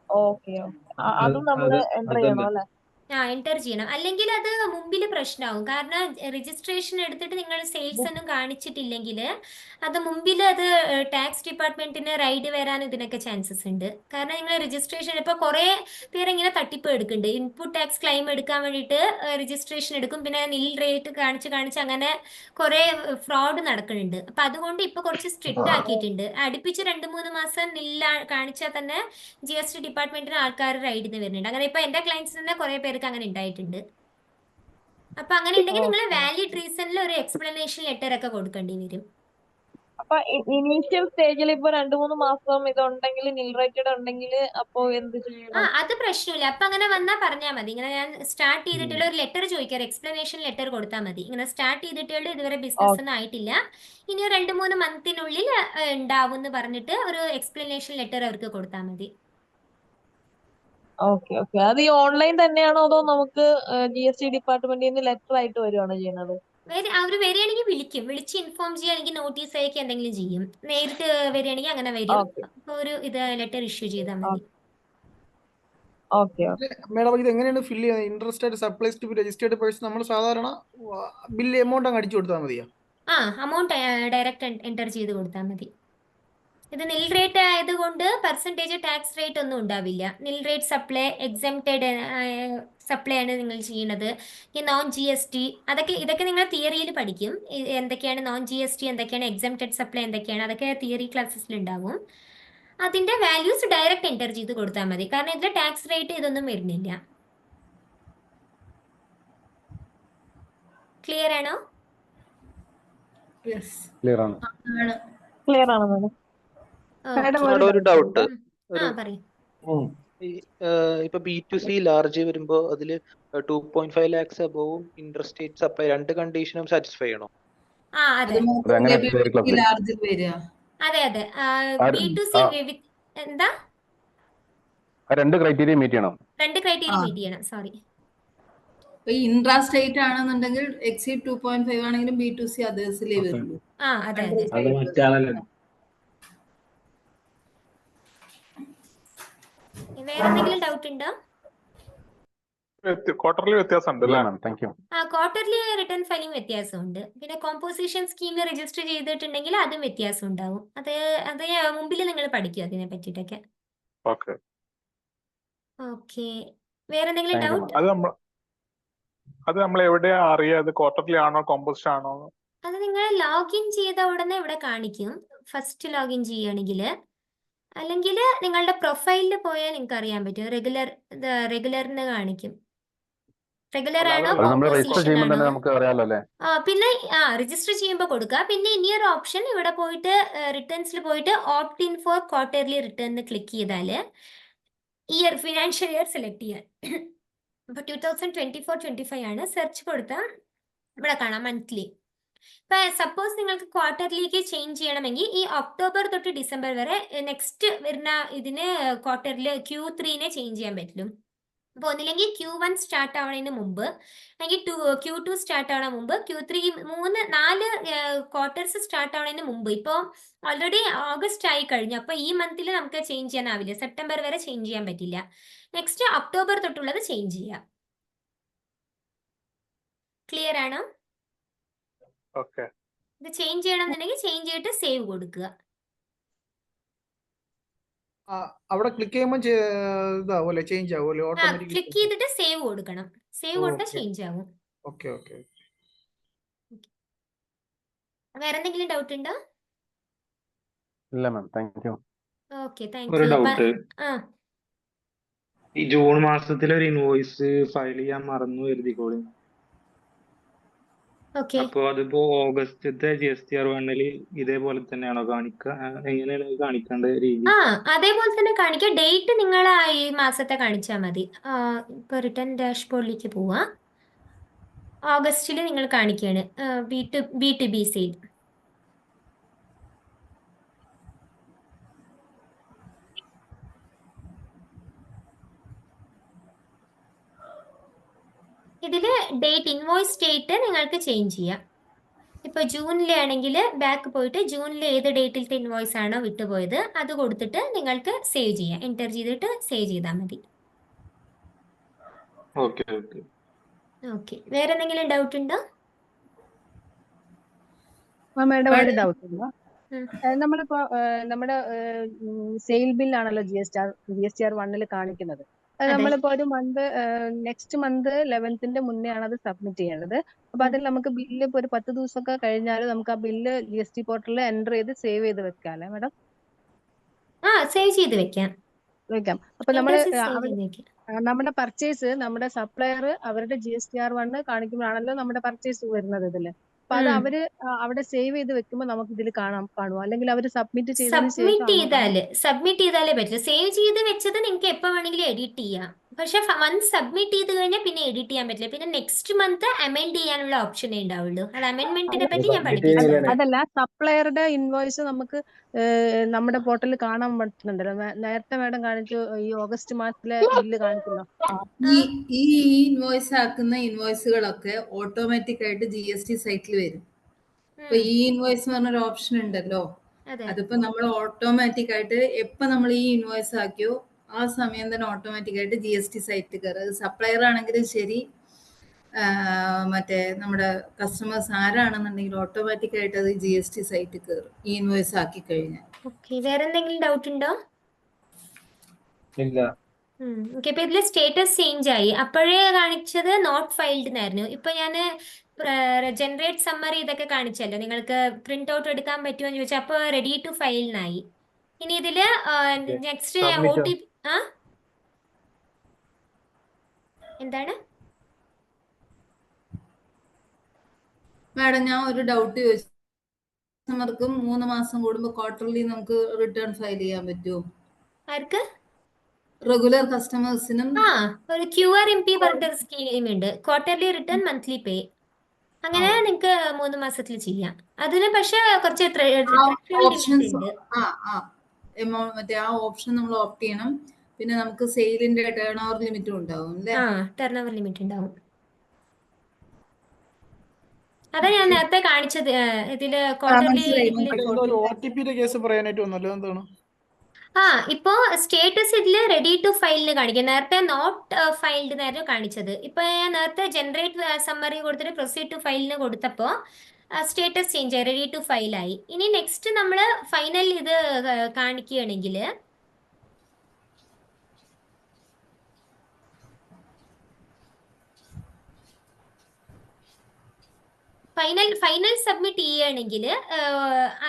ഓക്കെ. അതും നമ്മൾ എൻ്റർ ചെയ്യണം അല്ലേ? എൻ്റർ ചെയ്യണം. അല്ലെങ്കിൽ അത് മുമ്പിൽ പ്രശ്നമാവും. കാരണം രജിസ്ട്രേഷൻ എടുത്തിട്ട് നിങ്ങൾ സെയിൽസ് ഒന്നും കാണിച്ചിട്ടില്ലെങ്കിൽ അത് മുമ്പിൽ അത് ടാക്സ് ഡിപ്പാർട്ട്മെന്റിന് റൈഡ് വരാൻ ഇതിനൊക്കെ ചാൻസസ് ഉണ്ട്. കാരണം നിങ്ങൾ രജിസ്ട്രേഷൻ ഇപ്പോൾ കുറേ പേര് ഇങ്ങനെ തട്ടിപ്പ് എടുക്കുന്നുണ്ട്. ഇൻപുട്ട് ടാക്സ് ക്ലെയിം എടുക്കാൻ വേണ്ടിയിട്ട് രജിസ്ട്രേഷൻ എടുക്കും, പിന്നെ നിൽ റേറ്റ് കാണിച്ച് അങ്ങനെ കുറേ ഫ്രോഡ് നടക്കുന്നുണ്ട്. അപ്പം അതുകൊണ്ട് ഇപ്പോൾ കുറച്ച് സ്ട്രിക്റ്റ് ആക്കിയിട്ടുണ്ട്. അടുപ്പിച്ച് 2-3 മാസം നില്ല കാണിച്ചാൽ തന്നെ GST ഡിപ്പാർട്ട്മെന്റിന് ആൾക്കാർ റൈഡിന് വരുന്നുണ്ട്. അങ്ങനെ ഇപ്പൊ എന്റെ ക്ലയൻസ് തന്നെ കുറെ പേർക്ക് അങ്ങനെ ഉണ്ടായിട്ടുണ്ട്. അപ്പൊ അങ്ങനെ ഉണ്ടെങ്കിൽ നിങ്ങൾ വാലിഡ് റീസണിൽ ഒരു എക്സ്പ്ലനേഷൻ ലെറ്റർ ഒക്കെ കൊടുക്കേണ്ടി വരും. അപ്പൊ ഇനീഷ്യൽ സ്റ്റേജിൽ ഇപ്പൊ 2-3 മാസം ഇതുണ്ടെങ്കിൽ നിൽ റേറ്റഡ് ഉണ്ടെങ്കിൽ അപ്പൊ എന്ത് ചെയ്യണം? അത് പ്രശ്നമില്ല. അപ്പൊ അങ്ങനെ വന്നാൽ പറഞ്ഞാൽ മതി. ഇങ്ങനെ ഞാൻ സ്റ്റാർട്ട് ചെയ്തിട്ടുള്ള ഒരു ലെറ്റർ ചോദിക്കാം, എക്സ്പ്ലനേഷൻ ലെറ്റർ കൊടുത്താൽ മതി. ഇങ്ങനെ സ്റ്റാർട്ട് ചെയ്തിട്ടുള്ള ഇതുവരെ ബിസിനസ് ഒന്നും ആയിട്ടില്ല, ഇനി 2-3 മന്തിനുള്ളിൽ ഉണ്ടാവും എന്ന് പറഞ്ഞിട്ട് ഒരു എക്സ്പ്ലനേഷൻ ലെറ്റർ അവർക്ക് കൊടുത്താൽ മതി. Okay okay. അത് ഈ ഓൺലൈൻ തന്നെയാണോ അതോ നമുക്ക് GST ഡിപ്പാർട്ട്മെന്റിൽ നിന്ന് ലെറ്റർ ആയിട്ട് വരുവാണോ ചെയ്യുന്നത്? അവർ വരികയാണെങ്കിൽ വിളിച്ച് ഇൻഫോം ചെയ്യുകയാണെങ്കിൽ നോട്ടീസ് അയക്കുക എന്തെങ്കിലും ചെയ്യും. നേരിട്ട് വരികയാണെങ്കിൽ അങ്ങനെ വരും. ഓക്കെ അപ്പോൾ ഒരു ലെറ്റർ ഇഷ്യൂ ചെയ്താൽ മതി. ഓക്കെ. മേഡം ഇത് എങ്ങനെയാണ് ഫില്ല് ചെയ്യുന്നത്? Interested supplies to registered person നമ്മൾ സാധാരണ ബില്ല് എമൗണ്ട് അങ്ങ് അടിച്ചു കൊടുത്താൽ മതിയോ? അമൗണ്ട് ഡയറക്റ്റ് എൻ്റർ ചെയ്ത് കൊടുത്താൽ മതി. ഇത് നിൽ റേറ്റ് ആയതുകൊണ്ട് പെർസെൻറ്റേജ് ടാക്സ് റേറ്റ് ഒന്നും ഉണ്ടാവില്ല. നിൽ റേറ്റ് സപ്ലൈ എക്സംപ്റ്റഡ് സപ്ലൈ ആണ് നിങ്ങൾ ചെയ്യുന്നത്. ഈ നോൺ GST ഇതൊക്കെ നിങ്ങൾ തിയറിയിൽ പഠിക്കും. എന്തൊക്കെയാണ് നോൺ GST, എന്തൊക്കെയാണ് എക്സംപ്റ്റഡ് സപ്ലൈ, എന്തൊക്കെയാണ്, അതൊക്കെ തിയറി ക്ലാസ്സിൽ ഉണ്ടാവും. അതിന്റെ വാല്യൂസ് ഡയറക്റ്റ് എൻ്റർ ചെയ്ത് കൊടുത്താൽ മതി. കാരണം ഇതിൽ ടാക്സ് റേറ്റ് ഇതൊന്നും വരുന്നില്ല. ക്ലിയർ ആണോ? ക്ലിയർ ആണ്. ക്ലിയർ ആണ് മാഡം. മാഡം ഒരു ഡൗട്ട്. പറയും. ഇപ്പൊ B2C ലാർജ് വരുമ്പോ അതില് 2.5 lakhs അബോവും ഇൻട്രസ്റ്റേറ്റ് സപ്ലൈ 2 കണ്ടീഷനും സാറ്റിസ്ഫൈ ചെയ്യണോ? അതെ അതെ. B2C എന്താ? 2 ക്രൈറ്റീരിയ മീറ്റ് ചെയ്യണം. 2 ക്രൈറ്റീരിയ മീറ്റ് ചെയ്യണം. സോറി. ഇൻട്രാ സ്റ്റേറ്റ് ആണെന്നുണ്ടെങ്കിൽ എക്സീഡ് 2.5 ആണെങ്കിലും B2C അതേഴ്സിലേ വരുള്ളൂ. അതെ. വേറെ എന്തെങ്കിലും ഡൗട്ട് ഉണ്ടോ? ക്വാർട്ടർലി വ്യത്യാസമുണ്ട്. ക്വാർട്ടർലി റിട്ടേൺ ഫയലിംഗ് വ്യത്യാസമുണ്ട്. പിന്നെ കോമ്പോസിഷൻ സ്കീമിൽ രജിസ്റ്റർ ചെയ്തിട്ടുണ്ടെങ്കിൽ അതും വ്യത്യാസം ഉണ്ടാവും. അത് മുമ്പിൽ നിങ്ങൾ പഠിക്കും അതിനെ പറ്റിയിട്ടൊക്കെ. ഓക്കെ. വേറെ എന്തെങ്കിലും ഡൗട്ട്? അത് നമ്മൾ എവിടെയാ അറിയാതെ ക്വാർട്ടർലി ആണോ കോമ്പോസിഷൻ ആണോ? അത് നിങ്ങൾ ലോഗിൻ ചെയ്ത ഉടനെ ഇവിടെ കാണിക്കും. ഫസ്റ്റ് ലോഗിൻ ചെയ്യുകയാണെങ്കിൽ, അല്ലെങ്കിൽ നിങ്ങളുടെ പ്രൊഫൈലിൽ പോയാൽ നിങ്ങൾക്ക് അറിയാൻ പറ്റും. റെഗുലറിന് കാണിക്കും. റെഗുലർ ആണോ കോമ്പോസിഷൻ ആണോ? പിന്നെ രജിസ്റ്റർ ചെയ്യുമ്പോൾ കൊടുക്കുക. പിന്നെ ഇനിയൊരു ഓപ്ഷൻ ഇവിടെ പോയിട്ട് റിട്ടേൺസിൽ പോയിട്ട് opt in for quarterly return click ചെയ്താൽ ഫിനാൻഷ്യൽ ഇയർ സെലക്ട് ചെയ്യാൻ. ഇപ്പോൾ 2024-25 ആണ്. സെർച്ച് കൊടുത്താൽ ഇവിടെ കാണാം മന്ത്ലി. ഇപ്പൊ സപ്പോസ് നിങ്ങൾക്ക് ക്വാർട്ടർലിക്ക് ചേഞ്ച് ചെയ്യണമെങ്കിൽ ഈ ഒക്ടോബർ തൊട്ട് ഡിസംബർ വരെ നെക്സ്റ്റ് വരുന്ന ഇതിന് ക്വാർട്ടറിൽ Q3 ചേഞ്ച് ചെയ്യാൻ പറ്റും. അപ്പോൾ ഒന്നില്ലെങ്കിൽ Q1 സ്റ്റാർട്ട് ആവുന്നതിന് മുമ്പ്, അല്ലെങ്കിൽ Q2 സ്റ്റാർട്ട് ആവുന്ന മുമ്പ്, Q3 4 ക്വാർട്ടേഴ്സ് സ്റ്റാർട്ട് ആവുന്നതിന് മുമ്പ്. ഇപ്പോൾ ഓൾറെഡി ഓഗസ്റ്റ് ആയി കഴിഞ്ഞു. അപ്പോൾ ഈ മന്തിൽ നമുക്ക് ചേഞ്ച് ചെയ്യാനാവില്ല. സെപ്റ്റംബർ വരെ ചേഞ്ച് ചെയ്യാൻ പറ്റില്ല. നെക്സ്റ്റ് ഒക്ടോബർ തൊട്ടുള്ളത് ചേഞ്ച് ചെയ്യാം. ക്ലിയർ ആണോ? ഇത് ചേഞ്ച് ചെയ്യണമെന്നുണ്ടെങ്കിൽ ചേഞ്ച് ചെയ്തിട്ട് സേവ് കൊടുക്കുക. അവിടെ ക്ലിക്ക് ചെയ്യുമ്പോൾ ഇതാവുമല്ലേ, ചേഞ്ച് ആവുമല്ലേ ഓട്ടോമാറ്റിക്കലി? ക്ലിക്ക് ചെയ്തിട്ട് സേവ് കൊടുക്കണം. സേവ് കൊടുത്താൽ ചേഞ്ച് ആവും. ഓക്കെ. വേറെ എന്തെങ്കിലും ഡൗട്ട് ഉണ്ടോ? ഇല്ല മാം, താങ്ക് യു. ഓക്കെ, താങ്ക് ഒരു യു. ഡൗട്ട്. ഈ ജൂൺ മാസത്തിൽ ഒരു ഇൻവോയ്സ് ഫയൽ ചെയ്യാൻ മറന്നു കരുതിക്കോളി. അപ്പൊ അതിപ്പോ ഓഗസ്റ്റത്തെ GSTR 1 ഇതേപോലെ തന്നെയാണോ കാണിക്കുക? എങ്ങനെയാണ് കാണിക്കേണ്ട രീതി? അതേപോലെ തന്നെ കാണിക്കുക. ഡേറ്റ് നിങ്ങൾ ഈ മാസത്തെ കാണിച്ചാൽ മതി. ഇപ്പൊ റിട്ടേൺ ഡാഷ്ബോർഡിലേക്ക് പോവാ. ഓഗസ്റ്റിൽ നിങ്ങൾ കാണിക്കുകയാണ് B2B സെയിൽ. ഇതിൽ ഡേറ്റ് ഇൻവോയ്സ് ഡേറ്റ് നിങ്ങൾക്ക് ചേഞ്ച് ചെയ്യാം. ഇപ്പോൾ ജൂണിലാണെങ്കിൽ ബാക്ക് പോയിട്ട് ജൂണിൽ ഏത് ഡേറ്റിലത്തെ ഇൻവോയ്സ് ആണോ വിട്ടുപോയത് അത് കൊടുത്തിട്ട് നിങ്ങൾക്ക് സേവ് ചെയ്യാം. എൻ്റർ ചെയ്തിട്ട് സേവ് ചെയ്താൽ മതി. Okay okay. ഓക്കെ, വേറെ എന്തെങ്കിലും ഡൗട്ട് ഉണ്ടോ? മാഡം ഒരു മാഡം ഡൗട്ട് ഉണ്ട്. ഉം. നമ്മളിപ്പോ നമ്മുടെ സെയിൽ ബില്ലാണല്ലോ ജി എസ് ടി ആർ 1 കാണിക്കുന്നത്. അതെ. നമ്മളിപ്പോ ഒരു മന്ത് നെക്സ്റ്റ് മന്ത് 11th മുന്നേ ആണ് അത് സബ്മിറ്റ് ചെയ്യേണ്ടത്. അപ്പൊ അതിൽ നമുക്ക് ബില്ല് ഇപ്പൊ ഒരു 10 ദിവസമൊക്കെ കഴിഞ്ഞാൽ നമുക്ക് ആ ബില്ല് GST പോർട്ടലിൽ എൻ്റർ ചെയ്ത് സേവ് ചെയ്ത് വെക്കാം അല്ലേ മാഡം? സേവ് ചെയ്ത് വെക്കാം. അപ്പൊ നമ്മള് Address save ചെയ്ത് വെക്കാം. നമ്മുടെ പർച്ചേസ് നമ്മുടെ സപ്ലയർ അവരുടെ GSTR 1 കാണിക്കുമ്പോഴാണല്ലോ നമ്മുടെ പർച്ചേസ് വരുന്നത് ഇതില്. അപ്പൊ അത് അവര് അവിടെ സേവ് ചെയ്ത് വെക്കുമ്പോൾ നമുക്ക് ഇതിൽ കാണുമോ, അല്ലെങ്കിൽ അവര് സബ്മിറ്റ് ചെയ്തതിന് ശേഷം സബ്മിറ്റ് ചെയ്താലേ പറ്റില്ല. സേവ് ചെയ്ത് വെച്ചത് നിങ്ങൾക്ക് എപ്പോ വേണമെങ്കിലും എഡിറ്റ് ചെയ്യാം. പക്ഷെ വൺസ് സബ്മിറ്റ് ചെയ്ത് കഴിഞ്ഞാൽ പിന്നെ എഡിറ്റ് ചെയ്യാൻ പറ്റില്ല. പിന്നെ നെക്സ്റ്റ് മന്ത് അമെൻഡ് ചെയ്യാനുള്ള ഓപ്ഷനേ ഉണ്ടാവുള്ളൂ. അത് അമെൻമെന്റിനെ പറ്റി ഞാൻ പഠിപ്പിച്ചു. അതല്ല, സപ്ലയറുടെ ഇൻവോയ്സ് നമുക്ക് നമ്മുടെ പോർട്ടലിൽ കാണാൻ പറ്റുന്നുണ്ടല്ലോ. നേരത്തെ മാഡം കാണിച്ചു ഈ ഓഗസ്റ്റ് മാസത്തിലെ ബില്ല് കാണിക്കുന്നു. ഈ ഇൻവോയ്സ് ആക്കുന്ന ഇൻവോയ്സുകളൊക്കെ ഓട്ടോമാറ്റിക് ആയിട്ട് GST സൈറ്റിൽ വരും. ഇപ്പൊ ഈ ഇൻവോയ്സ് എന്ന് പറഞ്ഞൊരു ഓപ്ഷൻ ഉണ്ടല്ലോ, അതിപ്പോ നമ്മൾ ഓട്ടോമാറ്റിക് ആയിട്ട് എപ്പോ നമ്മൾ ഈ ഇൻവോയ്സ് ആക്കിയോ ആ സമയം തന്നെ ഓട്ടോമാറ്റിക് ആയിട്ട് GST സൈറ്റിൽ കയറും. അത് സപ്ലയർ ആണെങ്കിലും ശരി, മറ്റേ നമ്മുടെ കസ്റ്റമേഴ്സ് ആരാണെന്നുണ്ടെങ്കിൽ ഓട്ടോമാറ്റിക് ആയിട്ട് അത് GST സൈറ്റിൽ കയറും ഈ ഇൻവോയ്സ് ആക്കി കഴിഞ്ഞാൽ. ഓക്കെ, വേറെ എന്തെങ്കിലും ഡൗട്ട് ഉണ്ടോ? ഇല്ല. ഓക്കെ, ഇപ്പൊ ഇതില് സ്റ്റേറ്റസ് ചേഞ്ച് ആയി. അപ്പോഴേ കാണിച്ചത് നോട്ട് ഫൈൽഡ് എന്നായിരുന്നു. ഇപ്പൊ ഞാൻ ജനറേറ്റ് സമ്മറി ഇതൊക്കെ കാണിച്ചല്ലോ, നിങ്ങൾക്ക് പ്രിന്റ് ഔട്ട് എടുക്കാൻ പറ്റുമോ എന്ന് ചോദിച്ചാൽ അപ്പൊ റെഡി ടു ഫയലിനായി. ഇനി ഇതില് നെക്സ്റ്റ് OTP എന്താണ് മാഡം, ഞാൻ ഒരു ഡൗട്ട് ചോദിച്ചു. കസ്റ്റമർക്കും 3 മാസം കൂടുമ്പോൾ ക്വാർട്ടർലി നമുക്ക് റിട്ടേൺ ഫയൽ ചെയ്യാൻ പറ്റുമോ? ആർക്ക്? റെഗുലർ കസ്റ്റമേഴ്സിനും. ഒരു QRMP പറഞ്ഞൊരു സ്കീം ഉണ്ട്, ക്വാർട്ടർലി റിട്ടേൺ മന്ത്ലി പേ. അങ്ങനെ നിങ്ങൾക്ക് 3 മാസത്തിൽ ചെയ്യാം. അതിന് പക്ഷെ കുറച്ച് ഓപ്ഷൻസ് മറ്റേ ആ ഓപ്ഷൻ നമ്മൾ ഓപ്റ്റ് ചെയ്യണം. പിന്നെ നമുക്ക് സെയിലിന്റെ ടേൺ ഓവർ ലിമിറ്റും ഉണ്ടാവും അല്ലേ? ടേൺ ഓവർ ലിമിറ്റ് ഉണ്ടാവും. അതാ ഞാൻ നേരത്തെ കാണിച്ചത്. ഇതില് ക്വാർട്ടർലി OTP കേസ് പറയാനായിട്ട് വന്നല്ലോ, എന്താണ്? ഇപ്പോ സ്റ്റേറ്റസ് ഇതില് റെഡി ടു ഫയലിന് കാണിക്കും. നേരത്തെ നോട്ട് ഫൈൽഡ് എന്നായിരുന്നു കാണിച്ചത്. ഇപ്പൊ ഞാൻ നേരത്തെ ജനറേറ്റ് സമ്മറി കൊടുത്തിട്ട് പ്രൊസീഡ് ടു ഫയലിന് കൊടുത്തപ്പോ സ്റ്റേറ്റസ് ചേഞ്ച് ആയി, റെഡി ടു ഫയലായി. ഇനി നെക്സ്റ്റ് നമ്മള് ഫൈനൽ ഇത് കാണിക്കുകയാണെങ്കിൽ ഫൈനൽ സബ്മിറ്റ് ചെയ്യുകയാണെങ്കിൽ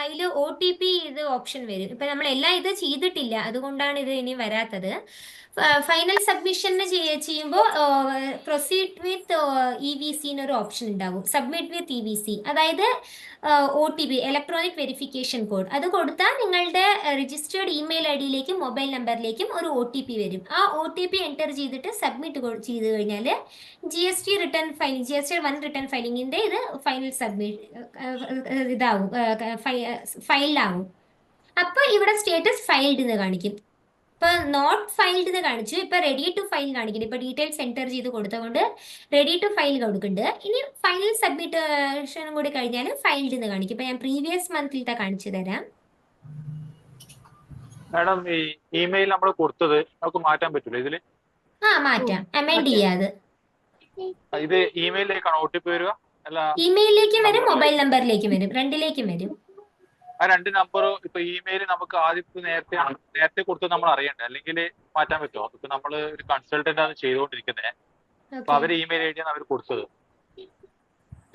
അതിൽ OTP ഇത് ഓപ്ഷൻ വരും. ഇപ്പൊ നമ്മൾ എല്ലാം ഇത് ചെയ്തിട്ടില്ല, അതുകൊണ്ടാണ് ഇത് ഇനി വരാത്തത്. ഫൈനൽ സബ്മിഷന് ചെയ്യുമ്പോൾ പ്രൊസീഡ് വിത്ത് EVC എന്നൊരു ഓപ്ഷൻ ഉണ്ടാവും. സബ്മിറ്റ് വിത്ത് EVC, അതായത് OTP ഇലക്ട്രോണിക് വെരിഫിക്കേഷൻ കോഡ്. അത് കൊടുത്താൽ നിങ്ങളുടെ രജിസ്റ്റേർഡ് ഇമെയിൽ IDയിലേക്കും മൊബൈൽ നമ്പറിലേക്കും ഒരു OTP വരും. ആ OTP എൻ്റർ ചെയ്തിട്ട് സബ്മിറ്റ് ചെയ്ത് കഴിഞ്ഞാൽ GST 1 റിട്ടേൺ ഫയലിങ്ങിന്റെ ഇത് ഫൈനൽ സബ്മിറ്റ് ഇതാവും, ഫയലിലാവും. അപ്പൊ ഇവിടെ സ്റ്റേറ്റസ് ഫയൽഡ് എന്ന് കാണിക്കും. ഇപ്പൊ നോട്ട് ഫൈൽഡ് എന്ന് കാണിച്ചു, ഇപ്പൊ റെഡി ടു ഫയൽ കാണിക്കുന്നു. ഇപ്പൊ ഡീറ്റെയിൽസ് എൻ്റർ ചെയ്ത് കൊടുത്തുകൊണ്ട് റെഡി ടു ഫയൽ കൊടുക്കുന്നുണ്ട്. ഇനി ഫൈനൽ സബ്മിഷനും കൂടി കഴിഞ്ഞാൽ ഫൈൽഡ് എന്ന് കാണിക്കും. ഇപ്പൊ ഞാൻ പ്രീവിയസ് മന്തിലത്തെ കാണിച്ചു തരാം. മാഡം, ഈ ഇമെയിൽ നമ്മൾ കൊടുത്തത് നമുക്ക് മാറ്റാൻ പറ്റില്ല ഇതില്? മാറ്റാം, അമെൻഡ് ചെയ്യാതെ. ഇത് ഇമെയിലിലേക്കാണ് OTP വരിക? അല്ല, ഇമെയിലിലേക്കും വരും, മൊബൈൽ നമ്പറിലേക്കും വരും, രണ്ടിലേക്കും വരും. ആ 2 നമ്പറും ഇപ്പൊ ഇമെയിൽ നമുക്ക് ആദ്യം നേരത്തെ കൊടുത്തത് നമ്മൾ അറിയണ്ടേ, അല്ലെങ്കിൽ മാറ്റാൻ പറ്റുമോ? ഇപ്പൊ നമ്മൾ ഒരു കൺസൾട്ടന്റ് ആണ് ചെയ്തുകൊണ്ടിരിക്കുന്നത്. അപ്പൊ അവര് ഇമെയിൽ ഐഡിയാണ് അവർ കൊടുത്തത്.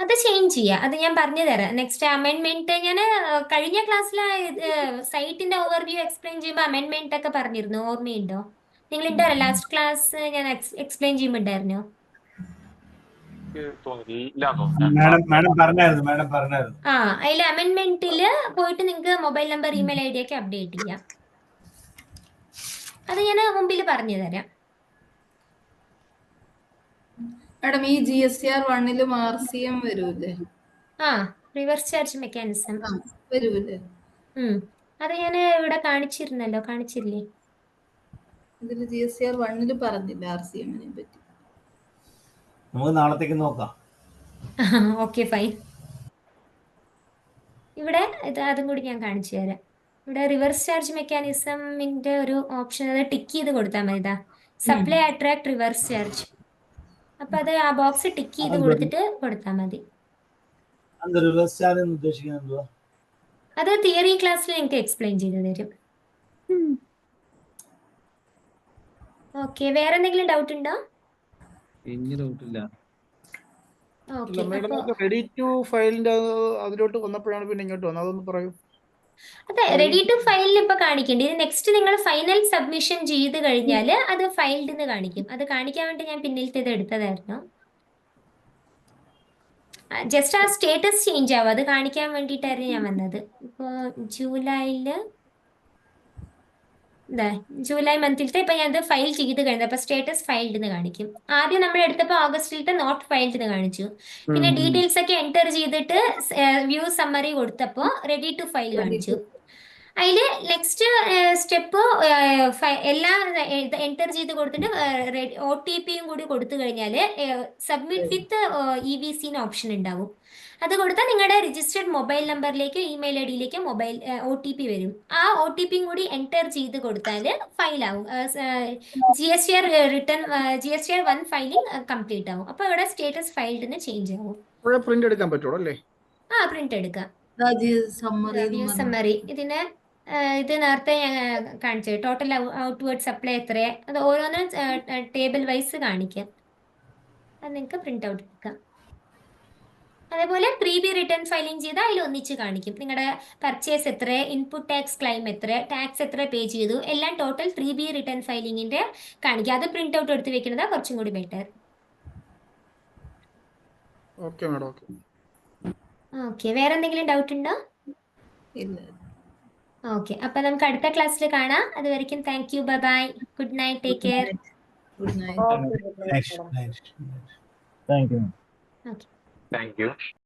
അത് ചേഞ്ച് ചെയ്യാം, അത് ഞാൻ പറഞ്ഞു തരാം. നെക്സ്റ്റ് അമെൻമെന്റ് ഞാൻ കഴിഞ്ഞ ക്ലാസ്സിൽ സൈറ്റിന്റെ ഓവർവ്യൂ എക്സ്പ്ലെയിൻ ചെയ്യുമ്പോൾ അമെൻമെന്റ് ഒക്കെ പറഞ്ഞിരുന്നു, ഓർമ്മയുണ്ടോ? നിങ്ങൾ ഉണ്ടായിരുന്നു ലാസ്റ്റ് ക്ലാസ് ഞാൻ എക്സ്പ്ലെയിൻ ചെയ്യുമ്പോൾ ഉണ്ടായിരുന്നോ? അതിൽ അമെൻമെന്റില് പോയിട്ട് നിങ്ങൾക്ക് മൊബൈൽ നമ്പർ ഇമെയിൽ ID ഒക്കെ അപ്ഡേറ്റ് ചെയ്യാം. അത് ഞാൻ മുമ്പിൽ പറഞ്ഞു തരാം. മാഡം, ഈ GSTR 1 RCM വരൂല്ലേ? റിവേഴ്സ് ചാർജ് മെക്കാനിസം വരൂല്ലേ? അത് ഞാൻ ഇവിടെ കാണിച്ചിരുന്നല്ലോ, കാണിച്ചില്ലേ? ഇതില് GSTR 1 പറഞ്ഞില്ല RCM-നെ പറ്റി. നമുക്ക് നാളത്തേക്ക് നോക്കാം. Okay, fine. ഇവിടെ അതും കൂടി ഞാൻ കാണിച്ചു തരാം. ഇവിടെ റിവേഴ്സ് ചാർജ് മെക്കാനിസമിന്റെ ഒരു ഓപ്ഷൻ, അത് ടിക്ക് ചെയ്ത് കൊടുത്താൽ മതി. Supply attract reverse charge. അപ്പൊ അത് ആ ബോക്സ് ടിക്ക് ചെയ്ത് കൊടുത്തിട്ട് കൊടുത്താൽ മതി. അത് റിവേഴ്സ് ചാർജ് എന്ന് ഉദ്ദേശിക്കുന്നത് എന്തുവാ? അത് തിയറി ക്ലാസ്സിൽ നിങ്ങൾക്ക് എക്സ്പ്ലെയിൻ ചെയ്ത് തരും. ഓക്കെ, വേറെ എന്തെങ്കിലും ഡൗട്ട് ഉണ്ടോ? ഡൗട്ടില്ല. ഓക്കെ, മേഡം അപ്പൊ റെഡി ടു ഫയലിന്റെ അതിലോട്ട് വന്നപ്പോഴാണ് പിന്നെ ഇങ്ങോട്ട് വന്നത്, അതൊന്ന് പറയൂ. അതെ, റെഡി ടു ഫയലിൽ ഇപ്പൊ കാണിക്കേണ്ടി. ഇത് നെക്സ്റ്റ് നിങ്ങൾ ഫൈനൽ സബ്മിഷൻ ചെയ്ത് കഴിഞ്ഞാൽ അത് ഫയൽഡ് എന്ന് കാണിക്കും. അത് കാണിക്കാൻ വേണ്ടി ഞാൻ പിന്നിലത്തേത് എടുത്തതായിരുന്നു. ജസ്റ്റ് ആ സ്റ്റേറ്റസ് ചേഞ്ച് ആവും, അത് കാണിക്കാൻ വേണ്ടിയിട്ടായിരുന്നു ഞാൻ വന്നത്. ഇപ്പോൾ ജൂലൈ മന്തിലത്തെ ഇപ്പൊ ഞാൻ ഫയൽ ചെയ്ത് കഴിഞ്ഞത്, അപ്പൊ സ്റ്റേറ്റസ് ഫയൽഡ് എന്ന് കാണിക്കും. ആദ്യം നമ്മൾ എടുത്തപ്പോൾ ഓഗസ്റ്റിലത്തെ നോട്ട് ഫയൽഡ് എന്ന് കാണിച്ചു. പിന്നെ ഡീറ്റെയിൽസ് ഒക്കെ എൻ്റർ ചെയ്തിട്ട് വ്യൂ സമ്മറി കൊടുത്തപ്പോൾ റെഡി ടു ഫയൽ കാണിച്ചു. അതിൽ നെക്സ്റ്റ് സ്റ്റെപ്പ് എല്ലാം എൻ്റർ ചെയ്ത് കൊടുത്തിട്ട് OTP കൂടി കൊടുത്തു കഴിഞ്ഞാൽ സബ്മിറ്റ് വിത്ത് EVC ഓപ്ഷൻ ഉണ്ടാവും. അത് കൊടുത്താൽ നിങ്ങളുടെ രജിസ്റ്റേർഡ് മൊബൈൽ നമ്പറിലേക്ക് ഇമെയിൽ IDയിലേക്ക് OTP വരും. ആ OTP കൂടി എൻ്റർ ചെയ്ത് കൊടുത്താൽ ഫയലാവും. GSTR 1 ഫയലിംഗ് കംപ്ലീറ്റ് ആവും. അപ്പോൾ ഇവിടെ സ്റ്റേറ്റസ് ഫയൽഡിന് ചേഞ്ച് ആവും. പ്രിന്റ് എടുക്കാൻ പറ്റുള്ളൂ അല്ലേ? പ്രിന്റ് എടുക്കാം. സമ്മറി സമ്മറി ഇതിന് ഇത് നേരത്തെ ഞാൻ കാണിച്ചത് ടോട്ടൽ ഔട്ട്വേർഡ് സപ്ലൈ എത്ര, അത് ഓരോന്നും ടേബിൾ വൈസ് കാണിക്കാം. അത് നിങ്ങൾക്ക് പ്രിന്റ് ഔട്ട് എടുക്കാം. അതേപോലെ പ്രീബി റിട്ടേൺ ഫയലിംഗ് ചെയ്താൽ അതിൽ ഒന്നിച്ച് കാണിക്കും. നിങ്ങളുടെ പർച്ചേസ് എത്ര, ഇൻപുട്ട് ടാക്സ് ക്ലെയിം എത്ര, ടാക്സ് എത്ര പേ ചെയ്തു, എല്ലാം ടോട്ടൽ 3B റിട്ടേൺ ഫയലിംഗിന്റെ കാണിക്കുക. അത് പ്രിന്റ് ഔട്ട് എടുത്ത് വെക്കുന്നത് കുറച്ചും കൂടി ബെറ്റർ. Okay madam. ഓക്കെ, വേറെ എന്തെങ്കിലും ഡൗട്ട് ഉണ്ടോ? ഇല്ല. ഓക്കെ, അപ്പൊ നമുക്ക് അടുത്ത ക്ലാസ്സിൽ കാണാം. അതുവരെയ്ക്കും thank you, bye bye, good night, take care. Good night. Thank you. Okay. Thank U.